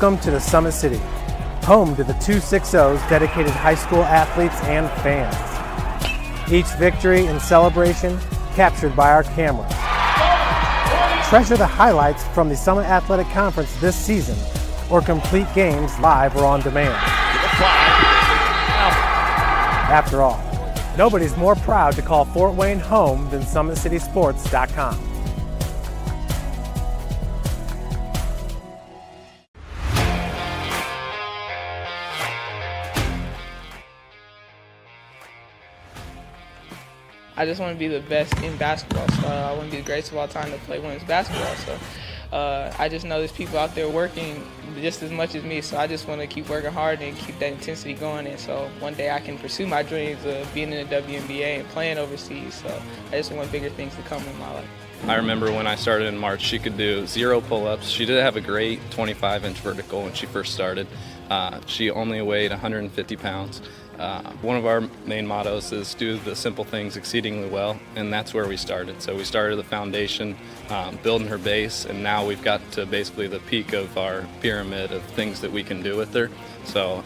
Welcome to the Summit City, home to the 260's dedicated high school athletes and fans. Each victory and celebration captured by our cameras. Treasure the highlights from the Summit Athletic Conference this season, or complete games live or on demand. After all, nobody's more proud to call Fort Wayne home than SummitCitySports.com. I just want to be the best in basketball. So I want to be the greatest of all time to play women's basketball. So I just know there's people out there working just as much as me. So I just want to keep working hard and keep that intensity going. And so one day I can pursue my dreams of being in the WNBA and playing overseas. So I just want bigger things to come in my life. I remember when I started in March, she could do 0 pull-ups. She did have a great 25-inch vertical when she first started. She only weighed 150 pounds. One of our main mottos is do the simple things exceedingly well, and that's where we started. So we started the foundation, building her base, and now we've got to basically the peak of our pyramid of things that we can do with her. So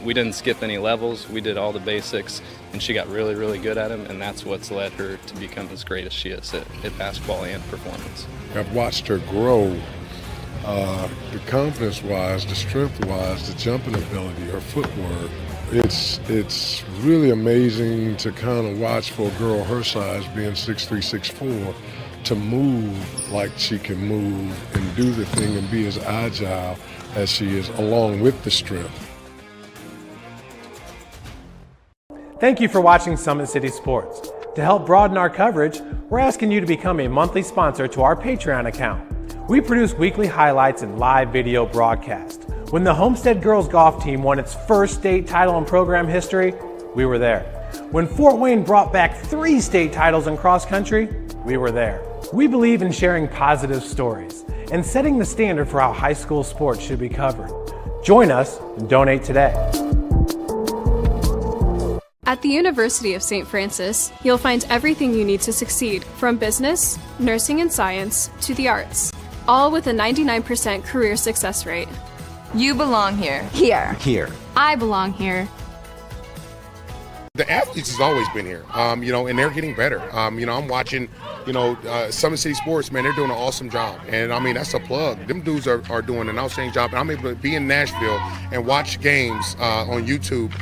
we didn't skip any levels. We did all the basics, and she got really, really good at them, and that's what's led her to become as great as she is at basketball and performance. I've watched her grow, the confidence-wise, the strength-wise, the jumping ability, her footwork. It's really amazing to kind of watch for a girl her size, being 6'3", 6'4", to move like she can move and do the thing and be as agile as she is, along with the strength. Thank you for watching Summit City Sports. To help broaden our coverage, we're asking you to become a monthly sponsor to our Patreon account. We produce weekly highlights and live video broadcasts. When the Homestead girls golf team won its first state title in program history, we were there. When Fort Wayne brought back 3 state titles in cross country, we were there. We believe in sharing positive stories and setting the standard for how high school sports should be covered. Join us and donate today. At the University of St. Francis, you'll find everything you need to succeed, from business, nursing and science, to the arts, all with a 99% career success rate. You belong here. Here. Here. I belong here. The athletes has always been here, and they're getting better. I'm watching, Summit City Sports, man, they're doing an awesome job. And, that's a plug. Them dudes are doing an outstanding job. And I'm able to be in Nashville and watch games on YouTube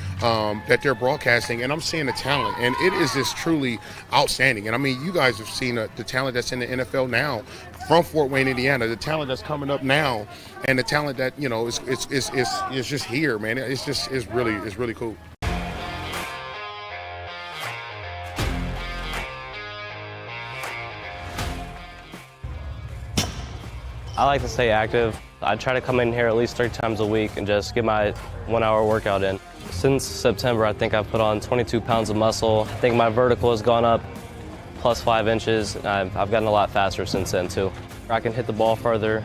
that they're broadcasting, and I'm seeing the talent. And it is just truly outstanding. And, you guys have seen the talent that's in the NFL now from Fort Wayne, Indiana, the talent that's coming up now, and the talent that, is just here, man. It's really cool. I like to stay active. I try to come in here at least 3 times a week and just get my 1-hour workout in. Since September, I think I've put on 22 pounds of muscle. I think my vertical has gone up plus 5 inches. I've gotten a lot faster since then too. I can hit the ball further.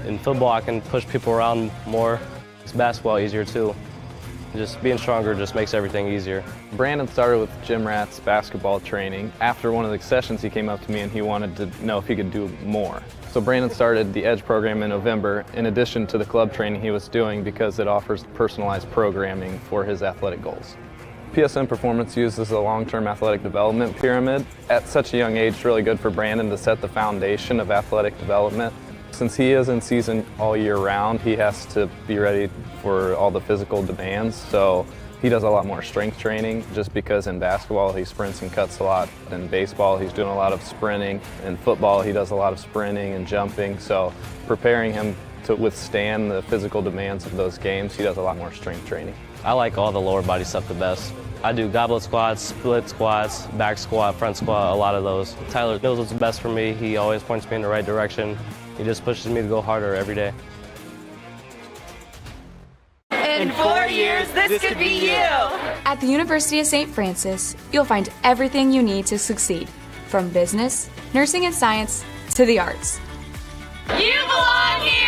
In football, I can push people around more. It's basketball easier too. Just being stronger just makes everything easier. Brandon started with gym rats basketball training. After one of the sessions, he came up to me and he wanted to know if he could do more. So Brandon started the EDGE program in November, in addition to the club training he was doing, because it offers personalized programming for his athletic goals. PSN Performance uses a long-term athletic development pyramid. At such a young age, it's really good for Brandon to set the foundation of athletic development. Since he is in season all year round, he has to be ready for all the physical demands. So he does a lot more strength training, just because in basketball he sprints and cuts a lot. In baseball he's doing a lot of sprinting. In football he does a lot of sprinting and jumping. So preparing him to withstand the physical demands of those games, he does a lot more strength training. I like all the lower body stuff the best. I do goblet squats, split squats, back squat, front squat, a lot of those. Tyler knows what's best for me. He always points me in the right direction. He just pushes me to go harder every day. In 4 years, this could be you. At the University of St. Francis, you'll find everything you need to succeed, from business, nursing and science, to the arts. You belong here.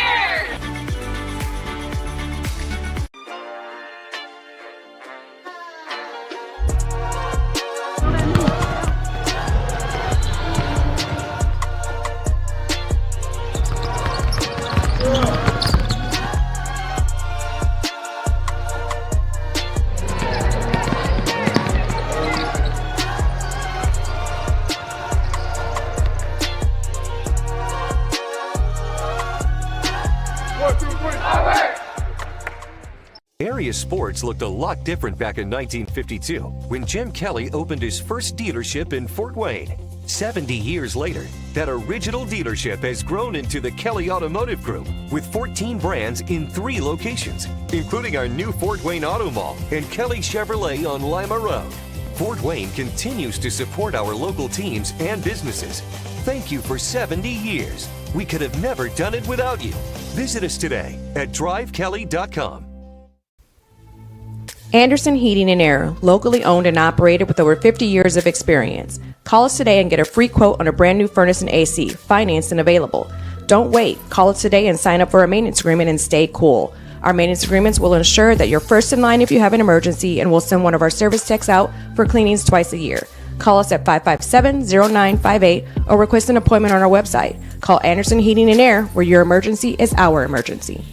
Various sports looked a lot different back in 1952 when Jim Kelly opened his first dealership in Fort Wayne. 70 years later, that original dealership has grown into the Kelly Automotive Group with 14 brands in 3 locations, including our new Fort Wayne Auto Mall and Kelly Chevrolet on Lima Road. Fort Wayne continues to support our local teams and businesses. Thank you for 70 years. We could have never done it without you. Visit us today at drivekelly.com. Anderson Heating and Air, locally owned and operated with over 50 years of experience. Call us today and get a free quote on a brand new furnace and AC, financed and available. Don't wait. Call us today and sign up for a maintenance agreement and stay cool. Our maintenance agreements will ensure that you're first in line if you have an emergency, and we'll send one of our service techs out for cleanings twice a year. Call us at 557-0958 or request an appointment on our website. Call Anderson Heating and Air, where your emergency is our emergency.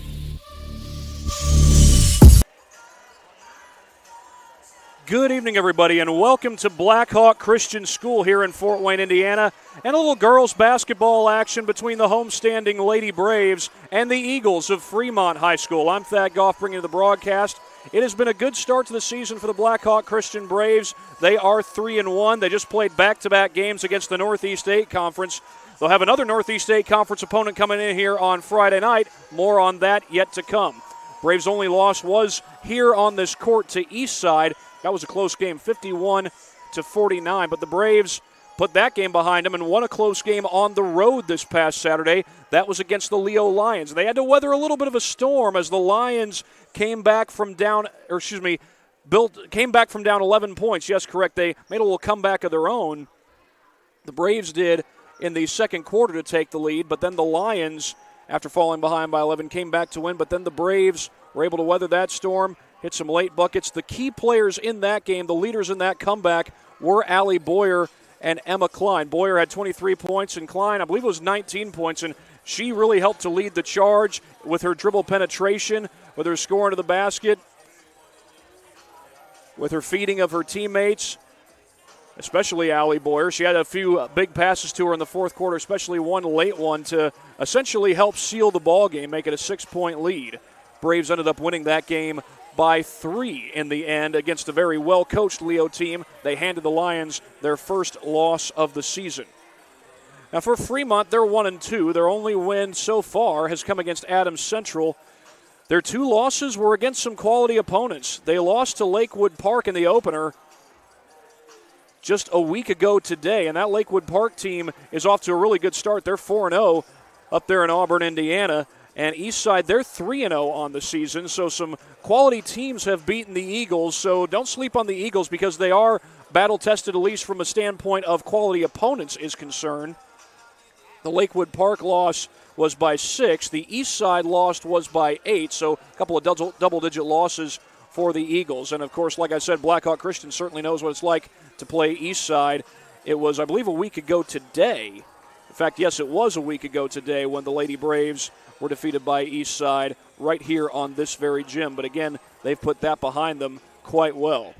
Good evening, everybody, and welcome to Blackhawk Christian School here in Fort Wayne, Indiana, and a little girls basketball action between the homestanding Lady Braves and the Eagles of Fremont High School. I'm Thad Goff bringing you the broadcast. It has been a good start to the season for the Blackhawk Christian Braves. They are 3-1. They just played back-to-back games against the Northeast 8 Conference. They'll have another Northeast 8 Conference opponent coming in here on Friday night. More on that yet to come. Braves' only loss was here on this court to Eastside. That was a close game, 51-49, but the Braves put that game behind them and won a close game on the road this past Saturday. That was against the Leo Lions. They had to weather a little bit of a storm as the Lions came back from down 11 points. Yes, correct. They made a little comeback of their own. The Braves did in the second quarter to take the lead, but then the Lions, after falling behind by 11, came back to win, but then the Braves were able to weather that storm, hit some late buckets. The key players in that game, the leaders in that comeback, were Allie Boyer and Emma Klein. Boyer had 23 points, and Klein, I believe it was 19 points, and she really helped to lead the charge with her dribble penetration, with her scoring to the basket, with her feeding of her teammates, especially Allie Boyer. She had a few big passes to her in the fourth quarter, especially one late one to essentially help seal the ball game, make it a 6-point lead. Braves ended up winning that game by 3 in the end against a very well-coached Leo team. They handed the Lions their first loss of the season. Now for Fremont, they're 1-2. Their only win so far has come against Adams Central. Their 2 losses were against some quality opponents. They lost to Lakewood Park in the opener just a week ago today, and that Lakewood Park team is off to a really good start. They're 4-0 up there in Auburn, Indiana. And Eastside, they're 3-0 on the season, so some quality teams have beaten the Eagles. So don't sleep on the Eagles because they are battle-tested, at least from a standpoint of quality opponents is concerned. The Lakewood Park loss was by 6. The Eastside loss was by 8, so a couple of double-digit losses for the Eagles. And, of course, like I said, Blackhawk Christian certainly knows what it's like to play Eastside. It was, I believe, a week ago today. In fact, yes, it was a week ago today when the Lady Braves were defeated by Eastside right here on this very gym. But again, they've put that behind them quite well.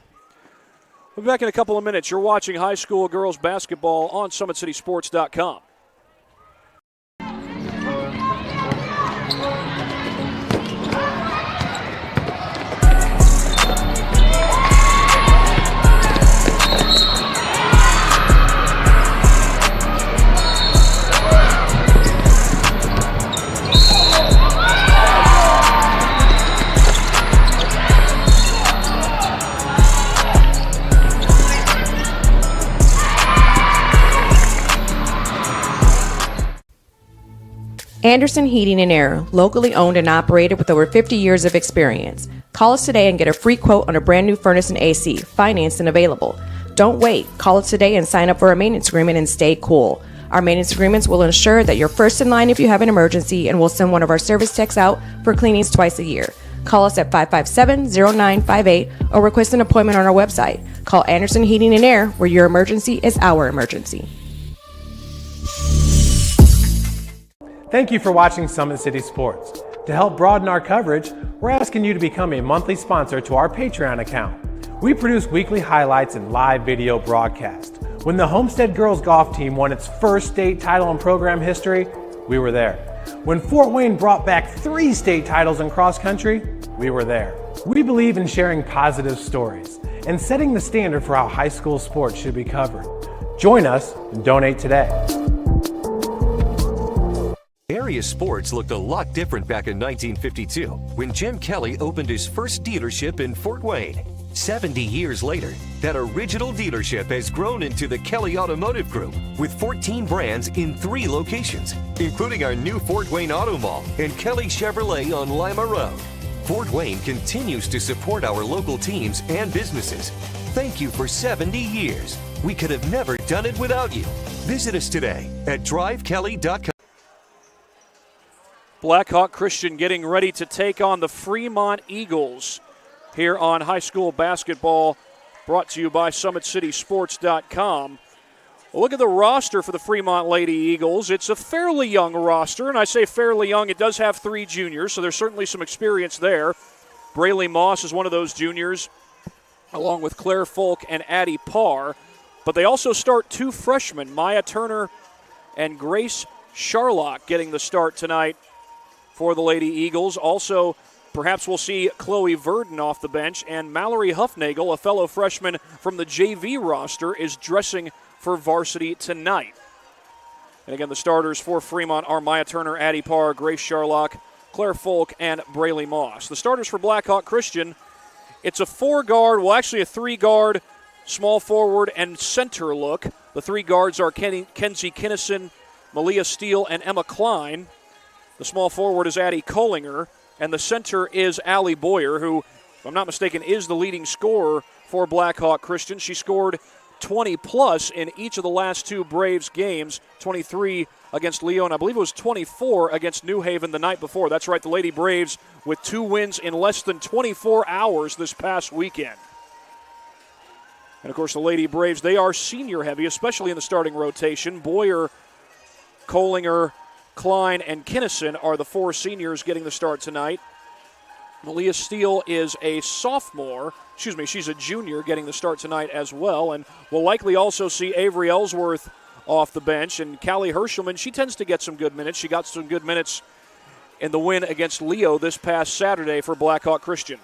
We'll be back in a couple of minutes. You're watching high school girls basketball on SummitCitySports.com. Anderson Heating and Air, locally owned and operated with over 50 years of experience. Call us today and get a free quote on a brand new furnace and AC, financed and available. Don't wait. Call us today and sign up for a maintenance agreement and stay cool. Our maintenance agreements will ensure that you're first in line if you have an emergency, and we'll send one of our service techs out for cleanings twice a year. Call us at 557-0958 or request an appointment on our website. Call Anderson Heating and Air, where your emergency is our emergency. Thank you for watching Summit City Sports. To help broaden our coverage, we're asking you to become a monthly sponsor to our Patreon account. We produce weekly highlights and live video broadcasts. When the Homestead Girls Golf Team won its first state title in program history, we were there. When Fort Wayne brought back 3 state titles in cross country, we were there. We believe in sharing positive stories and setting the standard for how high school sports should be covered. Join us and donate today. Area sports looked a lot different back in 1952 when Jim Kelly opened his first dealership in Fort Wayne. 70 years later, that original dealership has grown into the Kelly Automotive Group with 14 brands in 3 locations, including our new Fort Wayne Auto Mall and Kelly Chevrolet on Lima Road. Fort Wayne continues to support our local teams and businesses. Thank you for 70 years. We could have never done it without you. Visit us today at drivekelly.com. Blackhawk Christian getting ready to take on the Fremont Eagles here on high school basketball, brought to you by SummitCitySports.com. Well, look at the roster for the Fremont Lady Eagles. It's a fairly young roster, and I say fairly young. It does have 3 juniors, so there's certainly some experience there. Braylee Moss is one of those juniors, along with Claire Folk and Addie Parr. But they also start 2 freshmen, Maya Turner and Grace Charlock, getting the start tonight for the Lady Eagles. Also, perhaps we'll see Chloe Verdon off the bench, and Mallory Huffnagel, a fellow freshman from the JV roster, is dressing for varsity tonight. And again, the starters for Fremont are Maya Turner, Addie Parr, Grace Charlock, Claire Folk, and Braylee Moss. The starters for Blackhawk Christian, it's a 4-guard, well actually a 3-guard, small forward, and center look. The 3 guards are Kenzie Kinnison, Malia Steele, and Emma Klein. The small forward is Addie Kohlinger, and the center is Allie Boyer, who, if I'm not mistaken, is the leading scorer for Blackhawk Christian. She scored 20-plus in each of the last 2 Braves games, 23 against Leo, and I believe it was 24 against New Haven the night before. That's right, the Lady Braves with 2 wins in less than 24 hours this past weekend. And, of course, the Lady Braves, they are senior-heavy, especially in the starting rotation. Boyer, Kohlinger, Klein, and Kinnison are the 4 seniors getting the start tonight. Malia Steele is a sophomore. She's a junior getting the start tonight as well. And we'll likely also see Avery Ellsworth off the bench. And Callie Hershelman, she tends to get some good minutes. She got some good minutes in the win against Leo this past Saturday for Blackhawk Christian.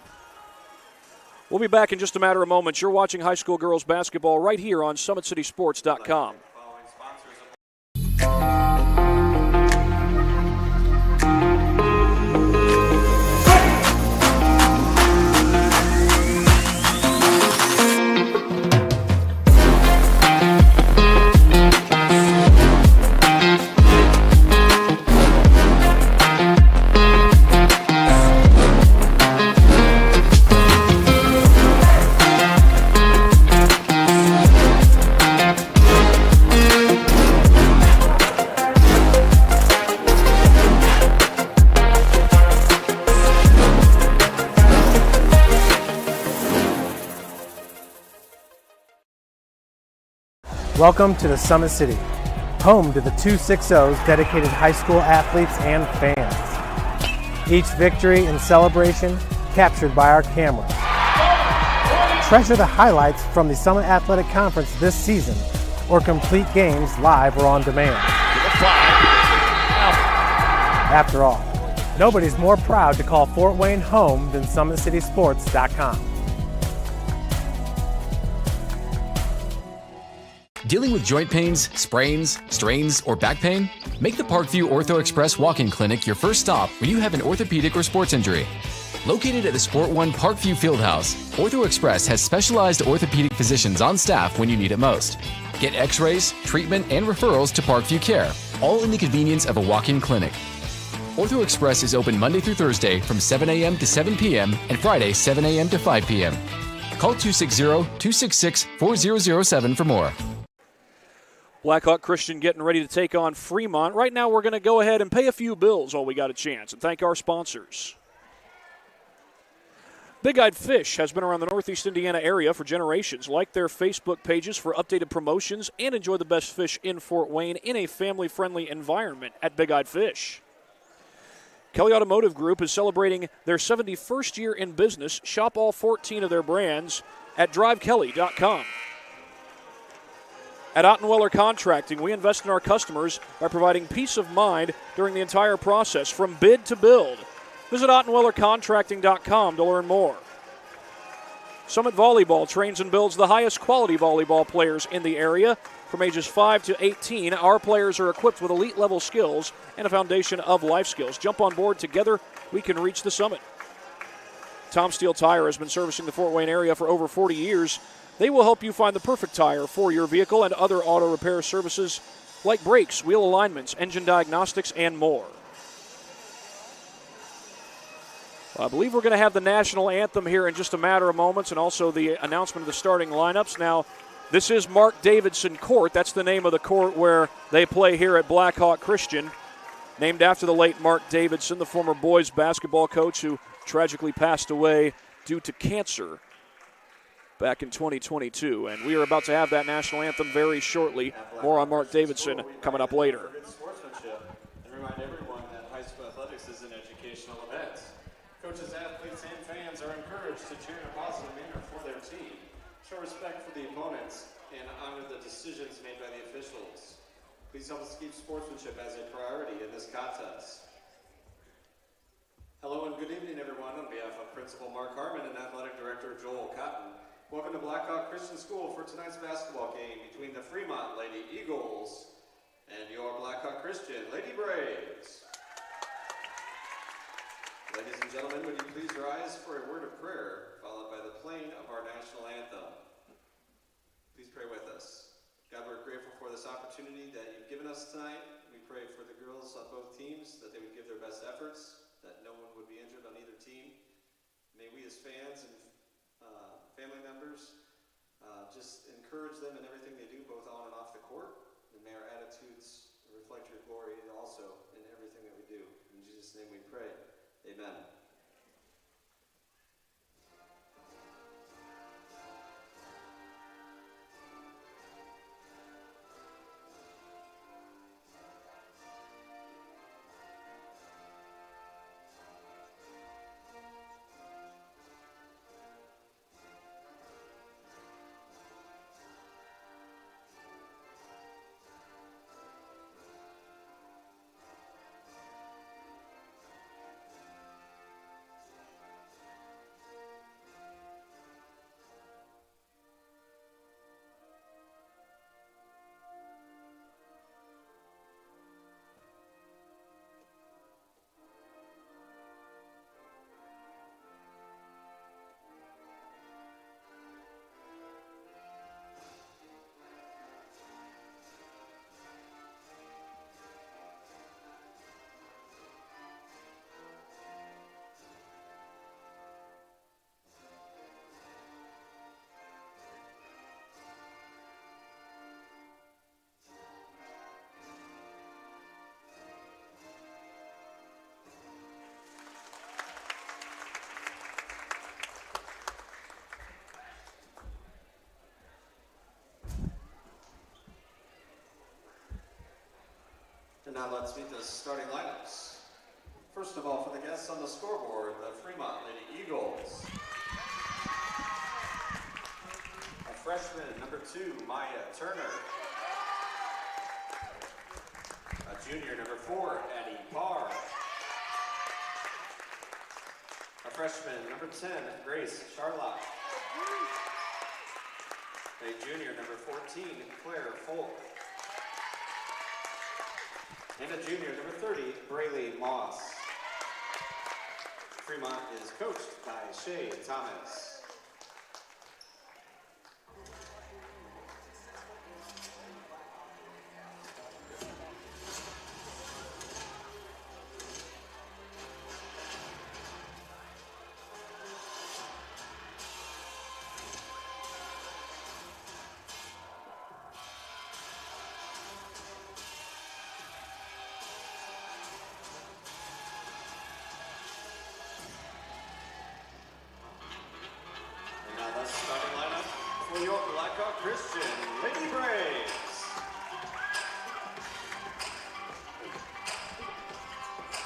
We'll be back in just a matter of moments. You're watching high school girls basketball right here on SummitCitySports.com. Welcome to the Summit City, home to the 260s dedicated high school athletes and fans. Each victory and celebration captured by our cameras. Treasure the highlights from the Summit Athletic Conference this season, or complete games live or on demand. After all, nobody's more proud to call Fort Wayne home than SummitCitySports.com. Dealing with joint pains, sprains, strains, or back pain? Make the Parkview Ortho Express walk-in clinic your first stop when you have an orthopedic or sports injury. Located at the Sport One Parkview Fieldhouse, Ortho Express has specialized orthopedic physicians on staff when you need it most. Get x-rays, treatment, and referrals to Parkview Care, all in the convenience of a walk-in clinic. Ortho Express is open Monday through Thursday from 7 a.m. to 7 p.m. and Friday 7 a.m. to 5 p.m. Call 260-266-4007 for more. Blackhawk Christian getting ready to take on Fremont. Right now we're going to go ahead and pay a few bills while we got a chance and thank our sponsors. Big Eyed Fish has been around the Northeast Indiana area for generations. Like their Facebook pages for updated promotions and enjoy the best fish in Fort Wayne in a family-friendly environment at Big Eyed Fish. Kelly Automotive Group is celebrating their 71st year in business. Shop all 14 of their brands at drivekelly.com. At Ottenweller Contracting, we invest in our customers by providing peace of mind during the entire process, from bid to build. Visit OttenwellerContracting.com to learn more. Summit Volleyball trains and builds the highest quality volleyball players in the area. From ages 5 to 18, our players are equipped with elite-level skills and a foundation of life skills. Jump on board. Together, we can reach the summit. Tom Steele Tire has been servicing the Fort Wayne area for over 40 years. They will help you find the perfect tire for your vehicle and other auto repair services like brakes, wheel alignments, engine diagnostics, and more. I believe we're going to have the national anthem here in just a matter of moments and also the announcement of the starting lineups. Now, this is Mark Davidson Court. That's the name of the court where they play here at Blackhawk Christian, named after the late Mark Davidson, the former boys basketball coach who tragically passed away due to cancer back in 2022. And we are about to have that national anthem very shortly. More on Mark Davidson coming up later. Sportsmanship, and remind everyone that high school athletics is an educational event. Coaches, athletes, and fans are encouraged to cheer in a positive manner for their team, show respect for the opponents, and honor the decisions made by the officials. Please help us keep sportsmanship as a priority in this contest. Hello and good evening, everyone. On behalf of Principal Mark Harmon and Athletic Director Joel Cotton, welcome to Blackhawk Christian School for tonight's basketball game between the Fremont Lady Eagles and your Blackhawk Christian Lady Braves. Ladies and gentlemen, would you please rise for a word of prayer, followed by the playing of our national anthem. Please pray with us. God, we're grateful for this opportunity that you've given us tonight. We pray for the girls on both teams, that they would give their best efforts, that no one would be injured on either team. May we as fans and family members just encourage them in everything they do, both on and off the court. And may our attitudes reflect your glory also in everything that we do. In Jesus' name we pray. Amen. And now let's meet the starting lineups. First of all, for the guests on the scoreboard, the Fremont Lady Eagles. A freshman, number 2, Maya Turner. A junior, number 4, Addie Parr. A freshman, number 10, Grace Charlotte. A junior, number 14, Claire Folk. And a junior, number 30, Braylee Moss. Fremont is coached by Shay Thomas. Christian Lady Braves.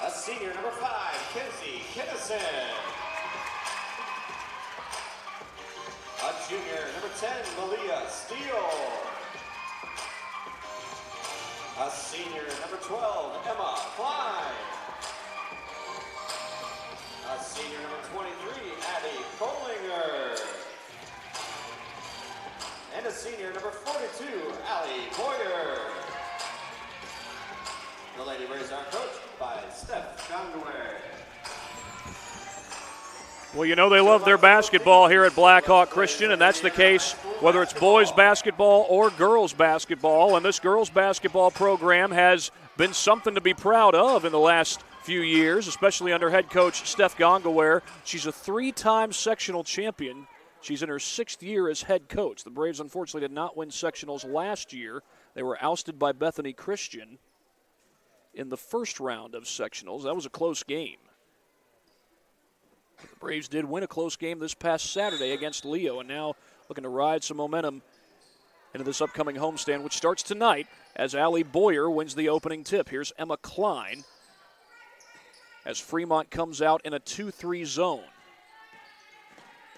A senior, number 5, Kenzie Kinnison. A junior, number 10, Malia Steele. A senior, number 12, Emma Klein. A senior, number 23, Addie Polinger. senior, number 42, Allie Boyer. The Lady Rays are coached by Steph Conway. Well, you know they love their basketball here at Blackhawk Christian, and that's the case whether it's boys basketball or girls basketball. And this girls basketball program has been something to be proud of in the last few years, especially under head coach Steph Gongaware. She's a 3-time sectional champion. She's in her 6th year as head coach. The Braves, unfortunately, did not win sectionals last year. They were ousted by Bethany Christian in the first round of sectionals. That was a close game. But the Braves did win a close game this past Saturday against Leo, and now looking to ride some momentum into this upcoming homestand, which starts tonight as Allie Boyer wins the opening tip. Here's Emma Klein as Fremont comes out in a 2-3 zone.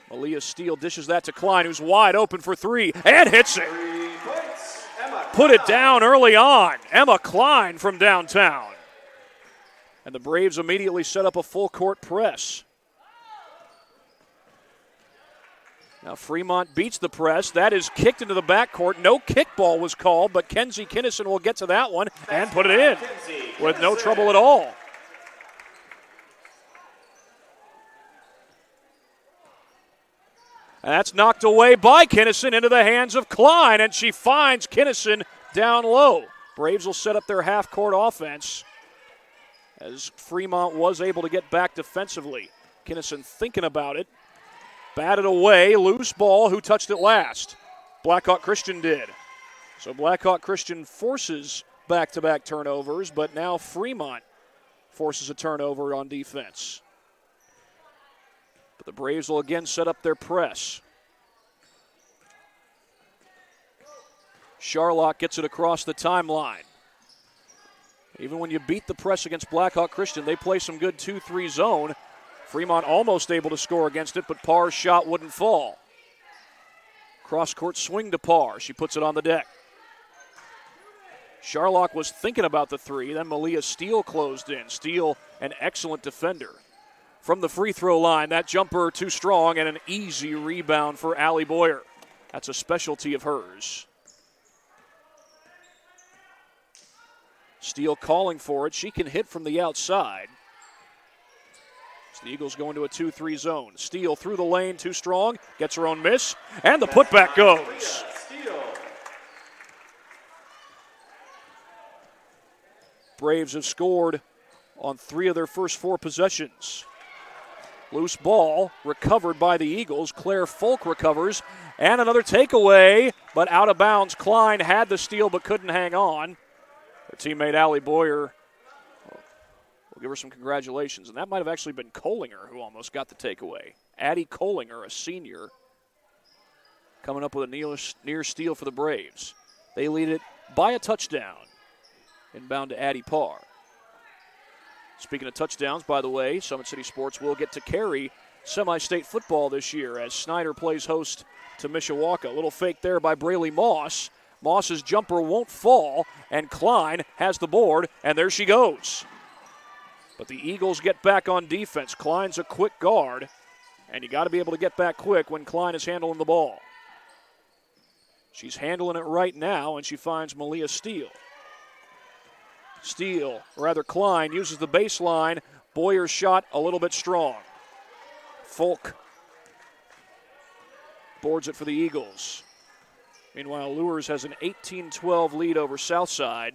Malia Steele dishes that to Klein, who's wide open for 3, and hits it. Put it down early on. Emma Klein from downtown. And the Braves immediately set up a full court press. Now Fremont beats the press. That is kicked into the backcourt. No kickball was called, but Kenzie Kinnison will get to that one and put it in with no trouble at all. And that's knocked away by Kinnison into the hands of Klein, and she finds Kinnison down low. Braves will set up their half-court offense as Fremont was able to get back defensively. Kinnison thinking about it. Batted away, loose ball. Who touched it last? Blackhawk Christian did. So Blackhawk Christian forces back-to-back turnovers, but now Fremont forces a turnover on defense. But the Braves will again set up their press. Charlock gets it across the timeline. Even when you beat the press against Blackhawk Christian, they play some good 2-3 zone. Fremont almost able to score against it, but Parr's shot wouldn't fall. Cross-court swing to Parr. She puts it on the deck. Charlock was thinking about the 3. Then Malia Steele closed in. Steele, an excellent defender. From the free throw line, that jumper too strong, and an easy rebound for Allie Boyer. That's a specialty of hers. Steele calling for it. She can hit from the outside. So the Eagles go into a 2-3 zone. Steele through the lane, too strong, gets her own miss, and the putback goes. Braves have scored on 3 of their first 4 possessions. Loose ball recovered by the Eagles. Claire Folk recovers, and another takeaway, but out of bounds. Klein had the steal but couldn't hang on. Her teammate Allie Boyer, we'll give her some congratulations. And that might have actually been Kohlinger who almost got the takeaway. Addie Kohlinger, a senior, coming up with a near steal for the Braves. They lead it by a touchdown. Inbound to Addie Parr. Speaking of touchdowns, by the way, Summit City Sports will get to carry semi-state football this year as Snyder plays host to Mishawaka. A little fake there by Braylee Moss. Moss's jumper won't fall, and Klein has the board, and there she goes. But the Eagles get back on defense. Klein's a quick guard, and you got to be able to get back quick when Klein is handling the ball. She's handling it right now, and she finds Malia Steele. Klein uses the baseline. Boyer's shot a little bit strong. Folk boards it for the Eagles. Meanwhile, Lures has an 18-12 lead over Southside.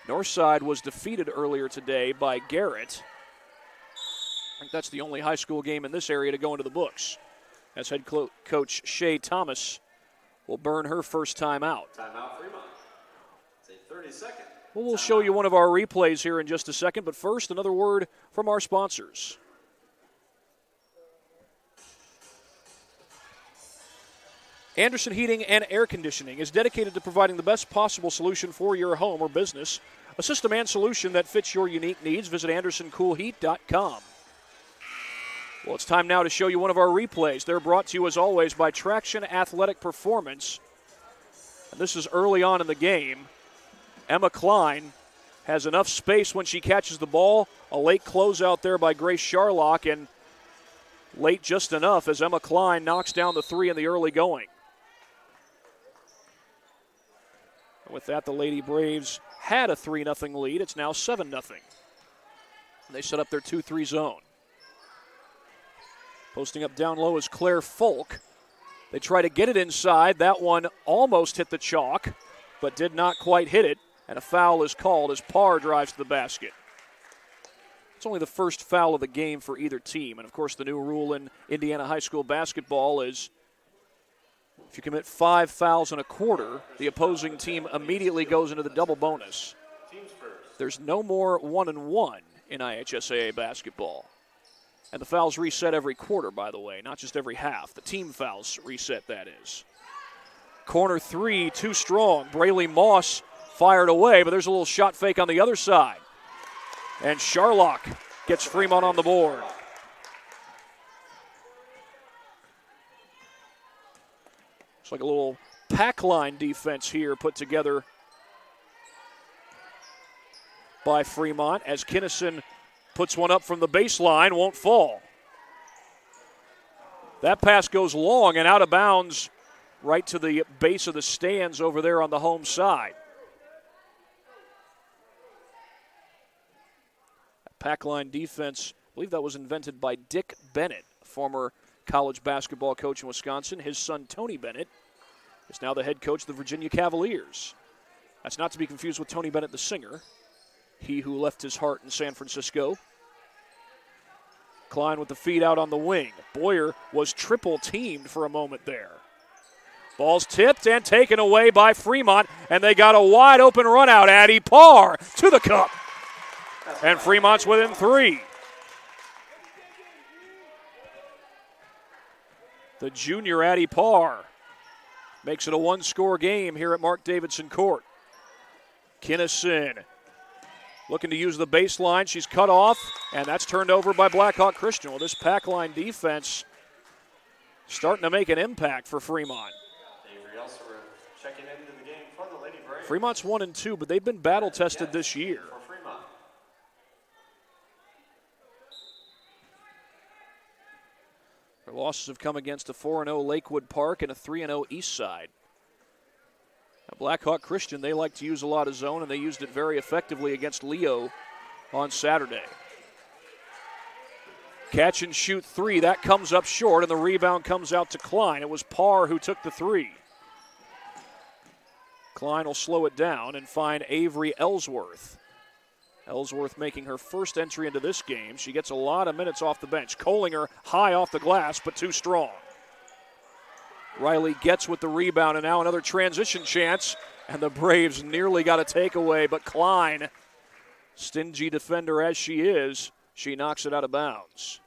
Northside was defeated earlier today by Garrett. I think that's the only high school game in this area to go into the books, as head coach Shay Thomas will burn her first time out. Timeout, Fremont. It's a 30-second. Well, we'll show you one of our replays here in just a second, but first, another word from our sponsors. Anderson Heating and Air Conditioning is dedicated to providing the best possible solution for your home or business. A system and solution that fits your unique needs. Visit AndersonCoolHeat.com. Well, it's time now to show you one of our replays. They're brought to you, as always, by Traction Athletic Performance. And this is early on in the game. Emma Klein has enough space when she catches the ball. A late closeout there by Grace Charlock, and late just enough as Emma Klein knocks down the 3 in the early going. With that, the Lady Braves had a 3-0 lead. It's now 7-0. They set up their 2-3 zone. Posting up down low is Claire Folk. They try to get it inside. That one almost hit the chalk, but did not quite hit it. And a foul is called as Parr drives to the basket. It's only the first foul of the game for either team. And, of course, the new rule in Indiana high school basketball is if you commit 5 fouls in a quarter, the opposing team immediately goes into the double bonus. There's no more 1-and-1 in IHSAA basketball. And the fouls reset every quarter, by the way, not just every half. The team fouls reset, that is. Corner 3, too strong. Braylee Moss fired away, but there's a little shot fake on the other side. And Sharlock gets Fremont on the board. It's like a little pack line defense here put together by Fremont as Kinnison puts one up from the baseline, won't fall. That pass goes long and out of bounds right to the base of the stands over there on the home side. Pack line defense, I believe that was invented by Dick Bennett, former college basketball coach in Wisconsin. His son, Tony Bennett, is now the head coach of the Virginia Cavaliers. That's not to be confused with Tony Bennett, the singer, he who left his heart in San Francisco. Klein with the feed out on the wing. Boyer was triple teamed for a moment there. Ball's tipped and taken away by Fremont, and they got a wide open run out. Addie Parr to the cup. And Fremont's within 3. The junior Addie Parr makes it a 1-score game here at Mark Davidson Court. Kinnison looking to use the baseline. She's cut off, and that's turned over by Blackhawk Christian. Well, this pack line defense starting to make an impact for Fremont. Checking into the game for the Lady Braves. Fremont's 1-2, but they've been battle-tested this year. Their losses have come against a 4-0 Lakewood Park and a 3-0 East Side. Now, Blackhawk Christian, they like to use a lot of zone, and they used it very effectively against Leo on Saturday. Catch and shoot 3, that comes up short, and the rebound comes out to Klein. It was Parr who took the 3. Klein will slow it down and find Avery Ellsworth. Ellsworth making her first entry into this game. She gets a lot of minutes off the bench. Kohlinger high off the glass, but too strong. Riley gets with the rebound, and now another transition chance, and the Braves nearly got a takeaway, but Klein, stingy defender as she is, she knocks it out of bounds.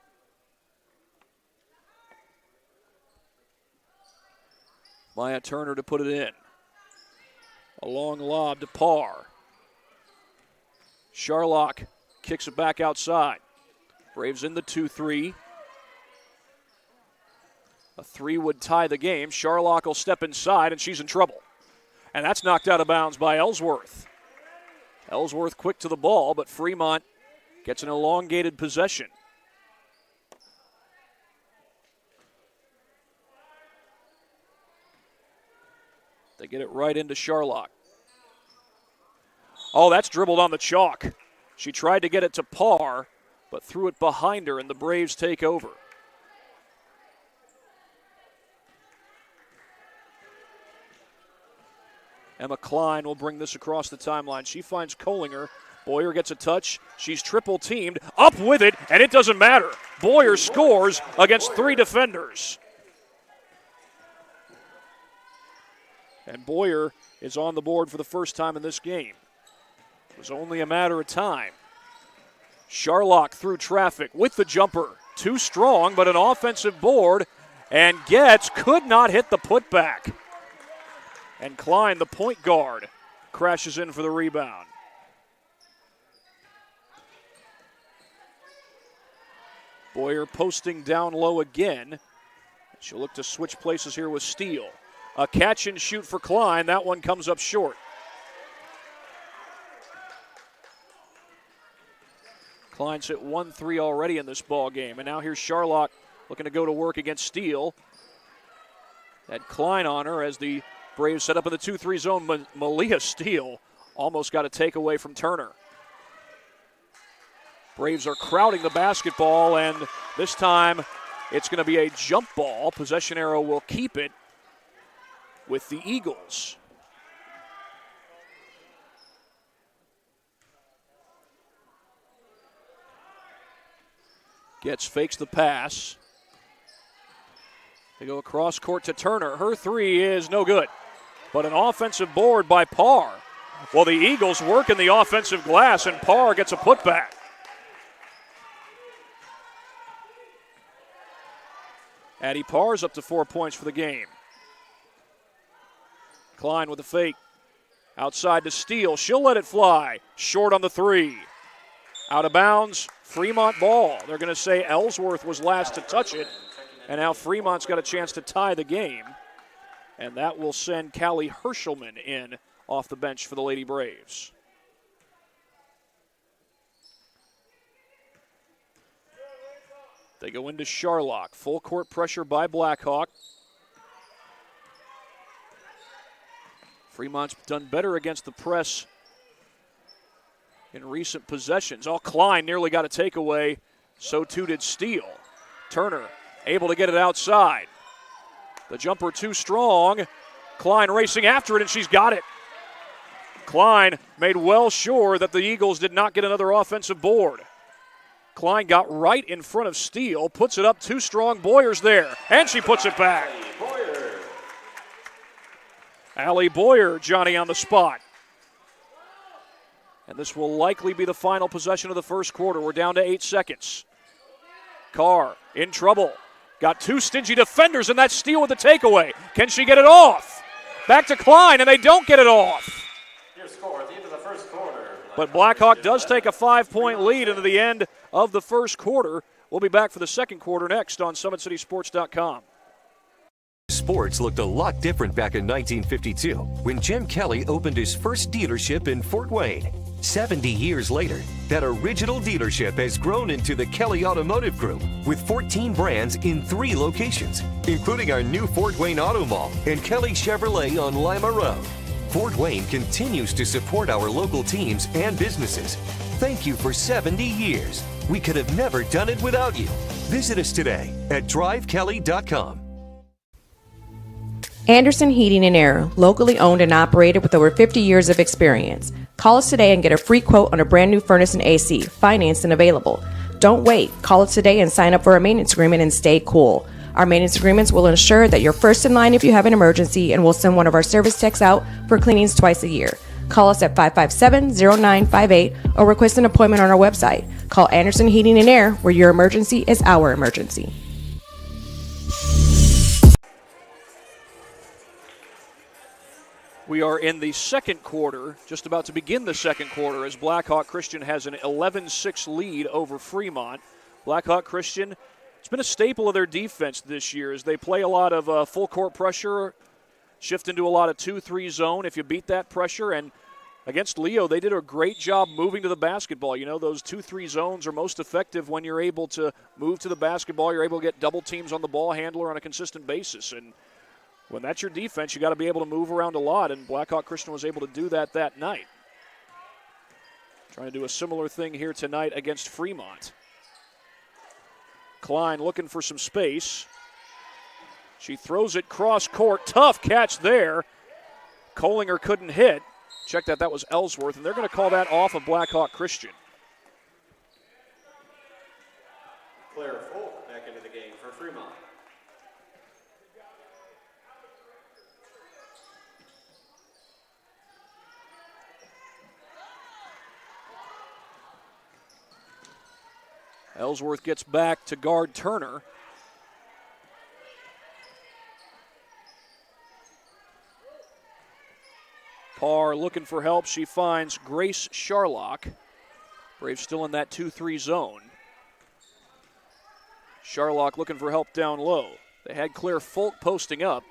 Maya Turner to put it in. A long lob to Parr. Sharlock kicks it back outside. Braves in the 2-3. A 3 would tie the game. Sharlock will step inside, and she's in trouble. And that's knocked out of bounds by Ellsworth. Ellsworth quick to the ball, but Fremont gets an elongated possession. They get it right into Sharlock. Oh, that's dribbled on the chalk. She tried to get it to Parr, but threw it behind her, and the Braves take over. Emma Klein will bring this across the timeline. She finds Kohlinger. Boyer gets a touch. She's triple teamed. Up with it, and it doesn't matter. Boyer scores against 3 defenders. And Boyer is on the board for the first time in this game. It was only a matter of time. Sharlock through traffic with the jumper. Too strong, but an offensive board. And could not hit the putback. And Klein, the point guard, crashes in for the rebound. Boyer posting down low again. She'll look to switch places here with Steele. A catch and shoot for Klein. That one comes up short. Klein's hit 1-3 already in this ball game, and now here's Sharlock looking to go to work against Steele. Had Klein on her as the Braves set up in the 2-3 zone. Malia Steele almost got a takeaway from Turner. Braves are crowding the basketball, and this time it's going to be a jump ball. Possession arrow will keep it with the Eagles. Fakes the pass. They go across court to Turner. Her three is no good, but an offensive board by Parr. Well, the Eagles work in the offensive glass, and Parr gets a putback. Addie Parr's up to 4 points for the game. Klein with a fake. Outside to Steele. She'll let it fly. Short on the three. Out of bounds. Fremont ball. They're going to say Ellsworth was last to touch it. And now Fremont's got a chance to tie the game. And that will send Callie Hershelman in off the bench for the Lady Braves. They go into Charlock. Full court pressure by Blackhawk. Fremont's done better against the press in recent possessions. Klein nearly got a takeaway. So too did Steele. Turner able to get it outside. The jumper too strong. Klein racing after it, and she's got it. Klein made well sure that the Eagles did not get another offensive board. Klein got right in front of Steele, puts it up too strong. Boyer's there, and she puts it back. Allie Boyer, Johnny on the spot. And this will likely be the final possession of the first quarter. We're down to 8 seconds. Carr in trouble. Got two stingy defenders, and that's Steele with the takeaway. Can she get it off? Back to Klein, and they don't get it off. Your score at the end of the first quarter. But Blackhawk does take a 5-point lead into the end of the first quarter. We'll be back for the second quarter next on SummitCitySports.com. Sports looked a lot different back in 1952 when Jim Kelly opened his first dealership in Fort Wayne. 70 years later, that original dealership has grown into the Kelly Automotive Group with 14 brands in 3 locations, including our new Fort Wayne Auto Mall and Kelly Chevrolet on Lima Road. Fort Wayne continues to support our local teams and businesses. Thank you for 70 years. We could have never done it without you. Visit us today at drivekelly.com. Anderson Heating and Air, locally owned and operated with over 50 years of experience. Call us today and get a free quote on a brand new furnace and AC, financed and available. Don't wait. Call us today and sign up for a maintenance agreement and stay cool. Our maintenance agreements will ensure that you're first in line if you have an emergency, and we'll send one of our service techs out for cleanings twice a year. Call us at 557-0958 or request an appointment on our website. Call Anderson Heating and Air, where your emergency is our emergency. We are in the second quarter, just about to begin the second quarter, as Blackhawk Christian has an 11-6 lead over Fremont. Blackhawk Christian, it's been a staple of their defense this year as they play a lot of full court pressure, shift into a lot of 2-3 zone. If you beat that pressure, and against Leo, they did a great job moving to the basketball. You know, those 2-3 zones are most effective when you're able to move to the basketball. You're able to get double teams on the ball handler on a consistent basis. And when that's your defense, you got to be able to move around a lot, and Blackhawk Christian was able to do that night. Trying to do a similar thing here tonight against Fremont. Klein looking for some space. She throws it cross court. Tough catch there. Kohlinger couldn't hit. Check that was Ellsworth, and they're going to call that off of Blackhawk Christian. Claire Folk back into the game for Fremont. Ellsworth gets back to guard Turner. Parr looking for help. She finds Grace Charlock. Braves still in that 2-3 zone. Charlock looking for help down low. They had Claire Folk posting up.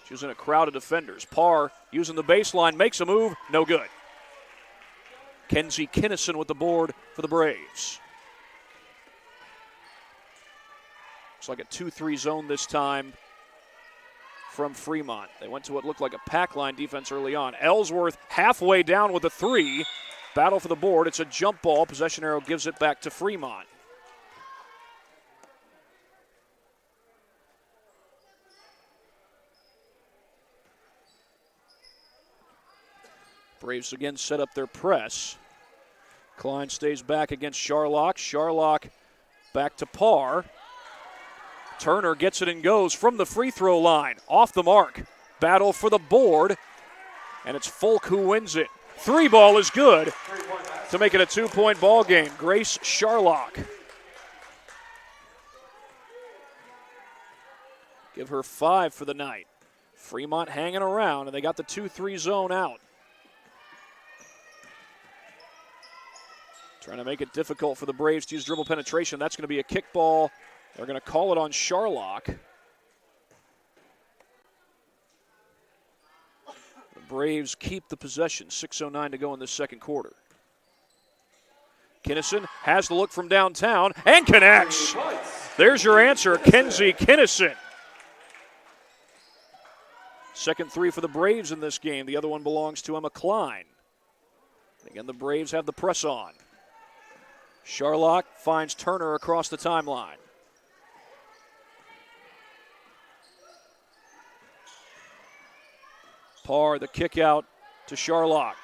She was in a crowd of defenders. Parr using the baseline, makes a move, no good. Kenzie Kinnison with the board for the Braves. Looks like a 2-3 zone this time from Fremont. They went to what looked like a pack line defense early on. Ellsworth halfway down with a three. Battle for the board. It's a jump ball. Possession arrow gives it back to Fremont. Braves again set up their press. Klein stays back against Sharlock. Sharlock back to Parr. Turner gets it and goes from the free throw line. Off the mark. Battle for the board. And it's Folk who wins it. Three ball is good to make it a 2-point ball game. Grace Sharlock. Give her 5 for the night. Fremont hanging around, and they got the 2-3 zone out. Trying to make it difficult for the Braves to use dribble penetration. That's going to be a kickball. They're going to call it on Sharlock. The Braves keep the possession. 6:09 to go in this second quarter. Kinnison has the look from downtown and connects. There's your answer, Kenzie Kinnison. Second three for the Braves in this game. The other one belongs to Emma Klein. Again, the Braves have the press on. Sharlock finds Turner across the timeline. Parr, the kick out to Sharlock.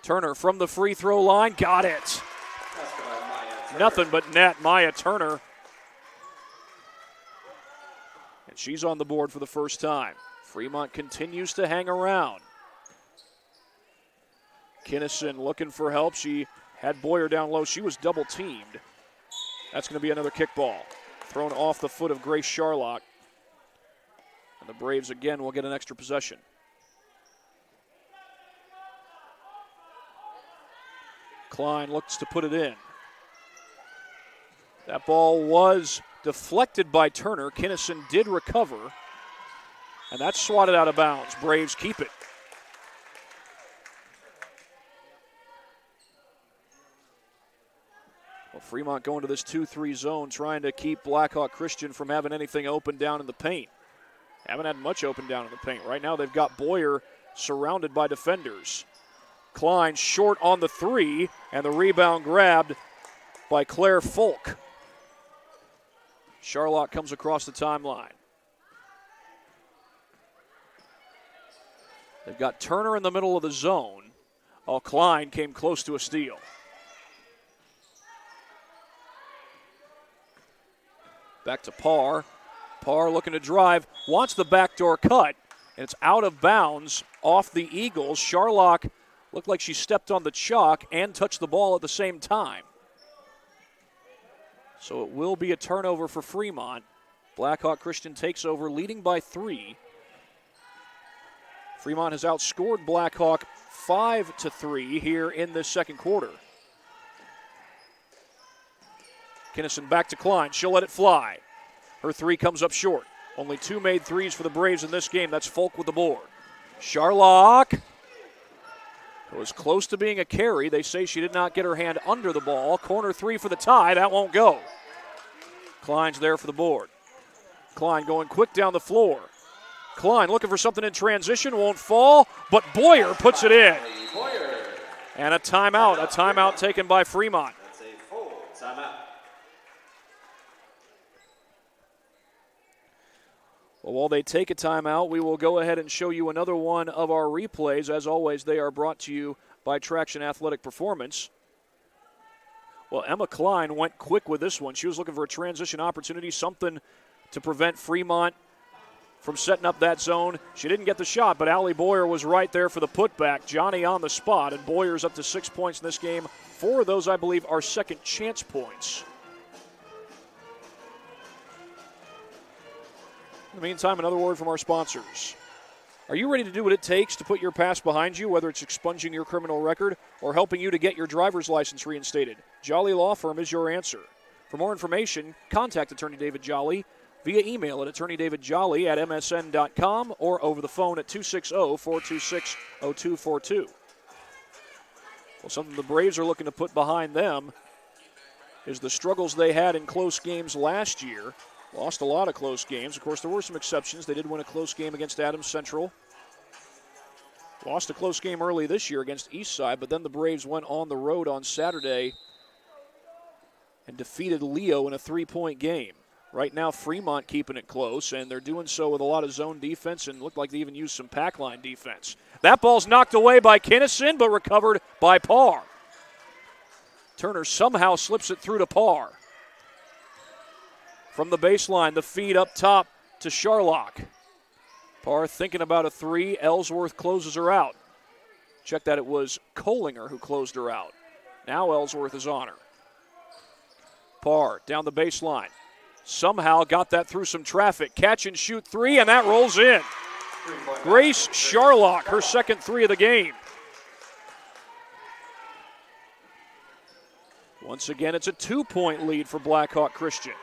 Turner from the free throw line, got it. Nothing but net, Maya Turner. And she's on the board for the first time. Fremont continues to hang around. Kinnison looking for help. She had Boyer down low. She was double teamed. That's going to be another kickball. Thrown off the foot of Grace Sharlock. And the Braves again will get an extra possession. Klein looks to put it in. That ball was deflected by Turner. Kinnison did recover. And that's swatted out of bounds. Braves keep it. Well, Fremont going to this 2-3 zone, trying to keep Blackhawk Christian from having anything open down in the paint. Haven't had much open down in the paint. Right now they've got Boyer surrounded by defenders. Klein short on the three, and the rebound grabbed by Claire Folk. Sharlock comes across the timeline. They've got Turner in the middle of the zone. Oh, Klein came close to a steal. Back to Parr. Parr looking to drive, wants the backdoor cut, and it's out of bounds off the Eagles. Sharlock looked like she stepped on the chalk and touched the ball at the same time. So it will be a turnover for Fremont. Blackhawk Christian takes over, leading by 3. Fremont has outscored Blackhawk 5-3 here in this second quarter. Kinnison back to Klein. She'll let it fly. Her three comes up short. Only 2 made threes for the Braves in this game. That's Folk with the board. Sharlock. It was close to being a carry. They say she did not get her hand under the ball. Corner 3 for the tie. That won't go. Klein's there for the board. Klein going quick down the floor. Klein looking for something in transition. Won't fall, but Boyer puts it in. And a timeout. A timeout taken by Fremont. That's a full timeout. Well, while they take a timeout, we will go ahead and show you another one of our replays. As always, they are brought to you by Traction Athletic Performance. Well, Emma Klein went quick with this one. She was looking for a transition opportunity, something to prevent Fremont from setting up that zone. She didn't get the shot, but Allie Boyer was right there for the putback. Johnny on the spot, and Boyer's up to 6 points in this game. 4 of those, I believe, are second chance points. In the meantime, another word from our sponsors. Are you ready to do what it takes to put your past behind you, whether it's expunging your criminal record or helping you to get your driver's license reinstated? Jolly Law Firm is your answer. For more information, contact Attorney David Jolly via email at attorneydavidjolly@msn.com or over the phone at 260-426-0242. Well, something the Braves are looking to put behind them is the struggles they had in close games last year. Lost a lot of close games. Of course, there were some exceptions. They did win a close game against Adams Central. Lost a close game early this year against Eastside, but then the Braves went on the road on Saturday and defeated Leo in a 3-point game. Right now, Fremont keeping it close, and they're doing so with a lot of zone defense and looked like they even used some pack line defense. That ball's knocked away by Kinnison, but recovered by Parr. Turner somehow slips it through to Parr. From the baseline, the feed up top to Sharlock. Parr thinking about a three. Ellsworth closes her out. Check that, it was Kohlinger who closed her out. Now Ellsworth is on her. Parr down the baseline. Somehow got that through some traffic. Catch and shoot three, and that rolls in. Grace Sharlock, her second three of the game. Once again, it's a 2-point lead for Blackhawk Christian.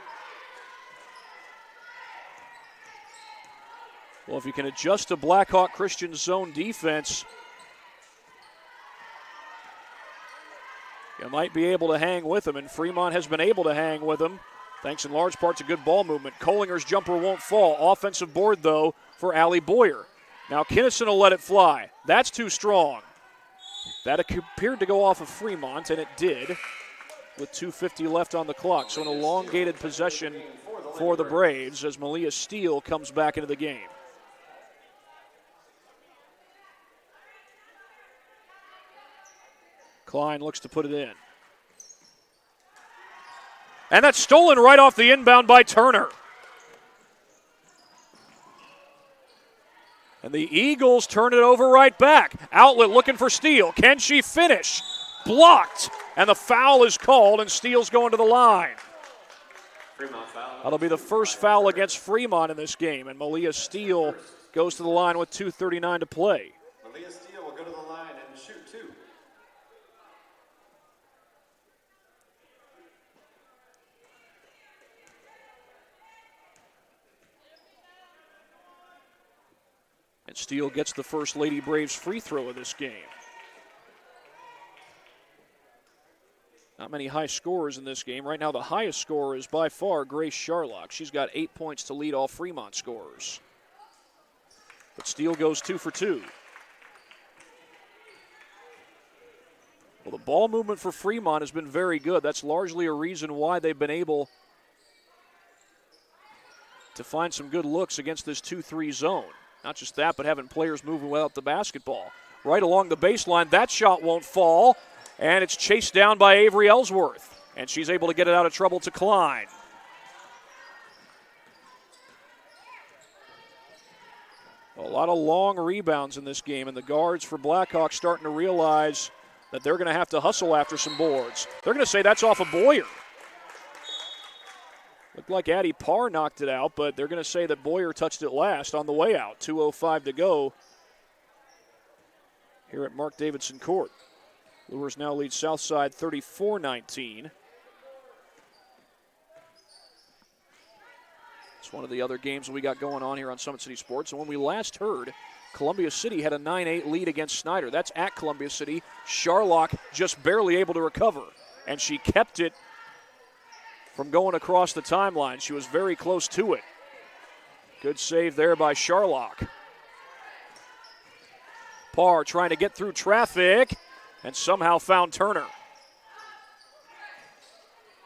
Well, if you can adjust to Blackhawk Christian's zone defense, you might be able to hang with them, and Fremont has been able to hang with them, thanks in large part to good ball movement. Kohlinger's jumper won't fall. Offensive board, though, for Allie Boyer. Now Kinnison will let it fly. That's too strong. That appeared to go off of Fremont, and it did, with 2:50 left on the clock. So an elongated possession for the Braves as Malia Steele comes back into the game. Klein looks to put it in. And that's stolen right off the inbound by Turner. And the Eagles turn it over right back. Outlet looking for Steele. Can she finish? Blocked. And the foul is called, and Steele's going to the line. That'll be the first foul against Fremont in this game, and Malia Steele goes to the line with 2:39 to play. Malia Steele will go to the line and shoot two. And Steele gets the first Lady Braves free throw of this game. Not many high scorers in this game. Right now the highest scorer is by far Grace Sharlock. She's got 8 points to lead all Fremont scorers. But Steele goes 2 for 2. Well, the ball movement for Fremont has been very good. That's largely a reason why they've been able to find some good looks against this 2-3 zone. Not just that, but having players moving without the basketball. Right along the baseline, that shot won't fall, and it's chased down by Avery Ellsworth, and she's able to get it out of trouble to Klein. A lot of long rebounds in this game, and the guards for Blackhawk starting to realize that they're going to have to hustle after some boards. They're going to say that's off of Boyer. Looked like Addie Parr knocked it out, but they're going to say that Boyer touched it last on the way out. 2:05 to go here at Mark Davidson Court. Lures now lead Southside 34-19. It's one of the other games we got going on here on Summit City Sports. And when we last heard, Columbia City had a 9-8 lead against Snyder. That's at Columbia City. Sharlock just barely able to recover, and she kept it from going across the timeline. She was very close to it. Good save there by Sharlock. Parr trying to get through traffic and somehow found Turner.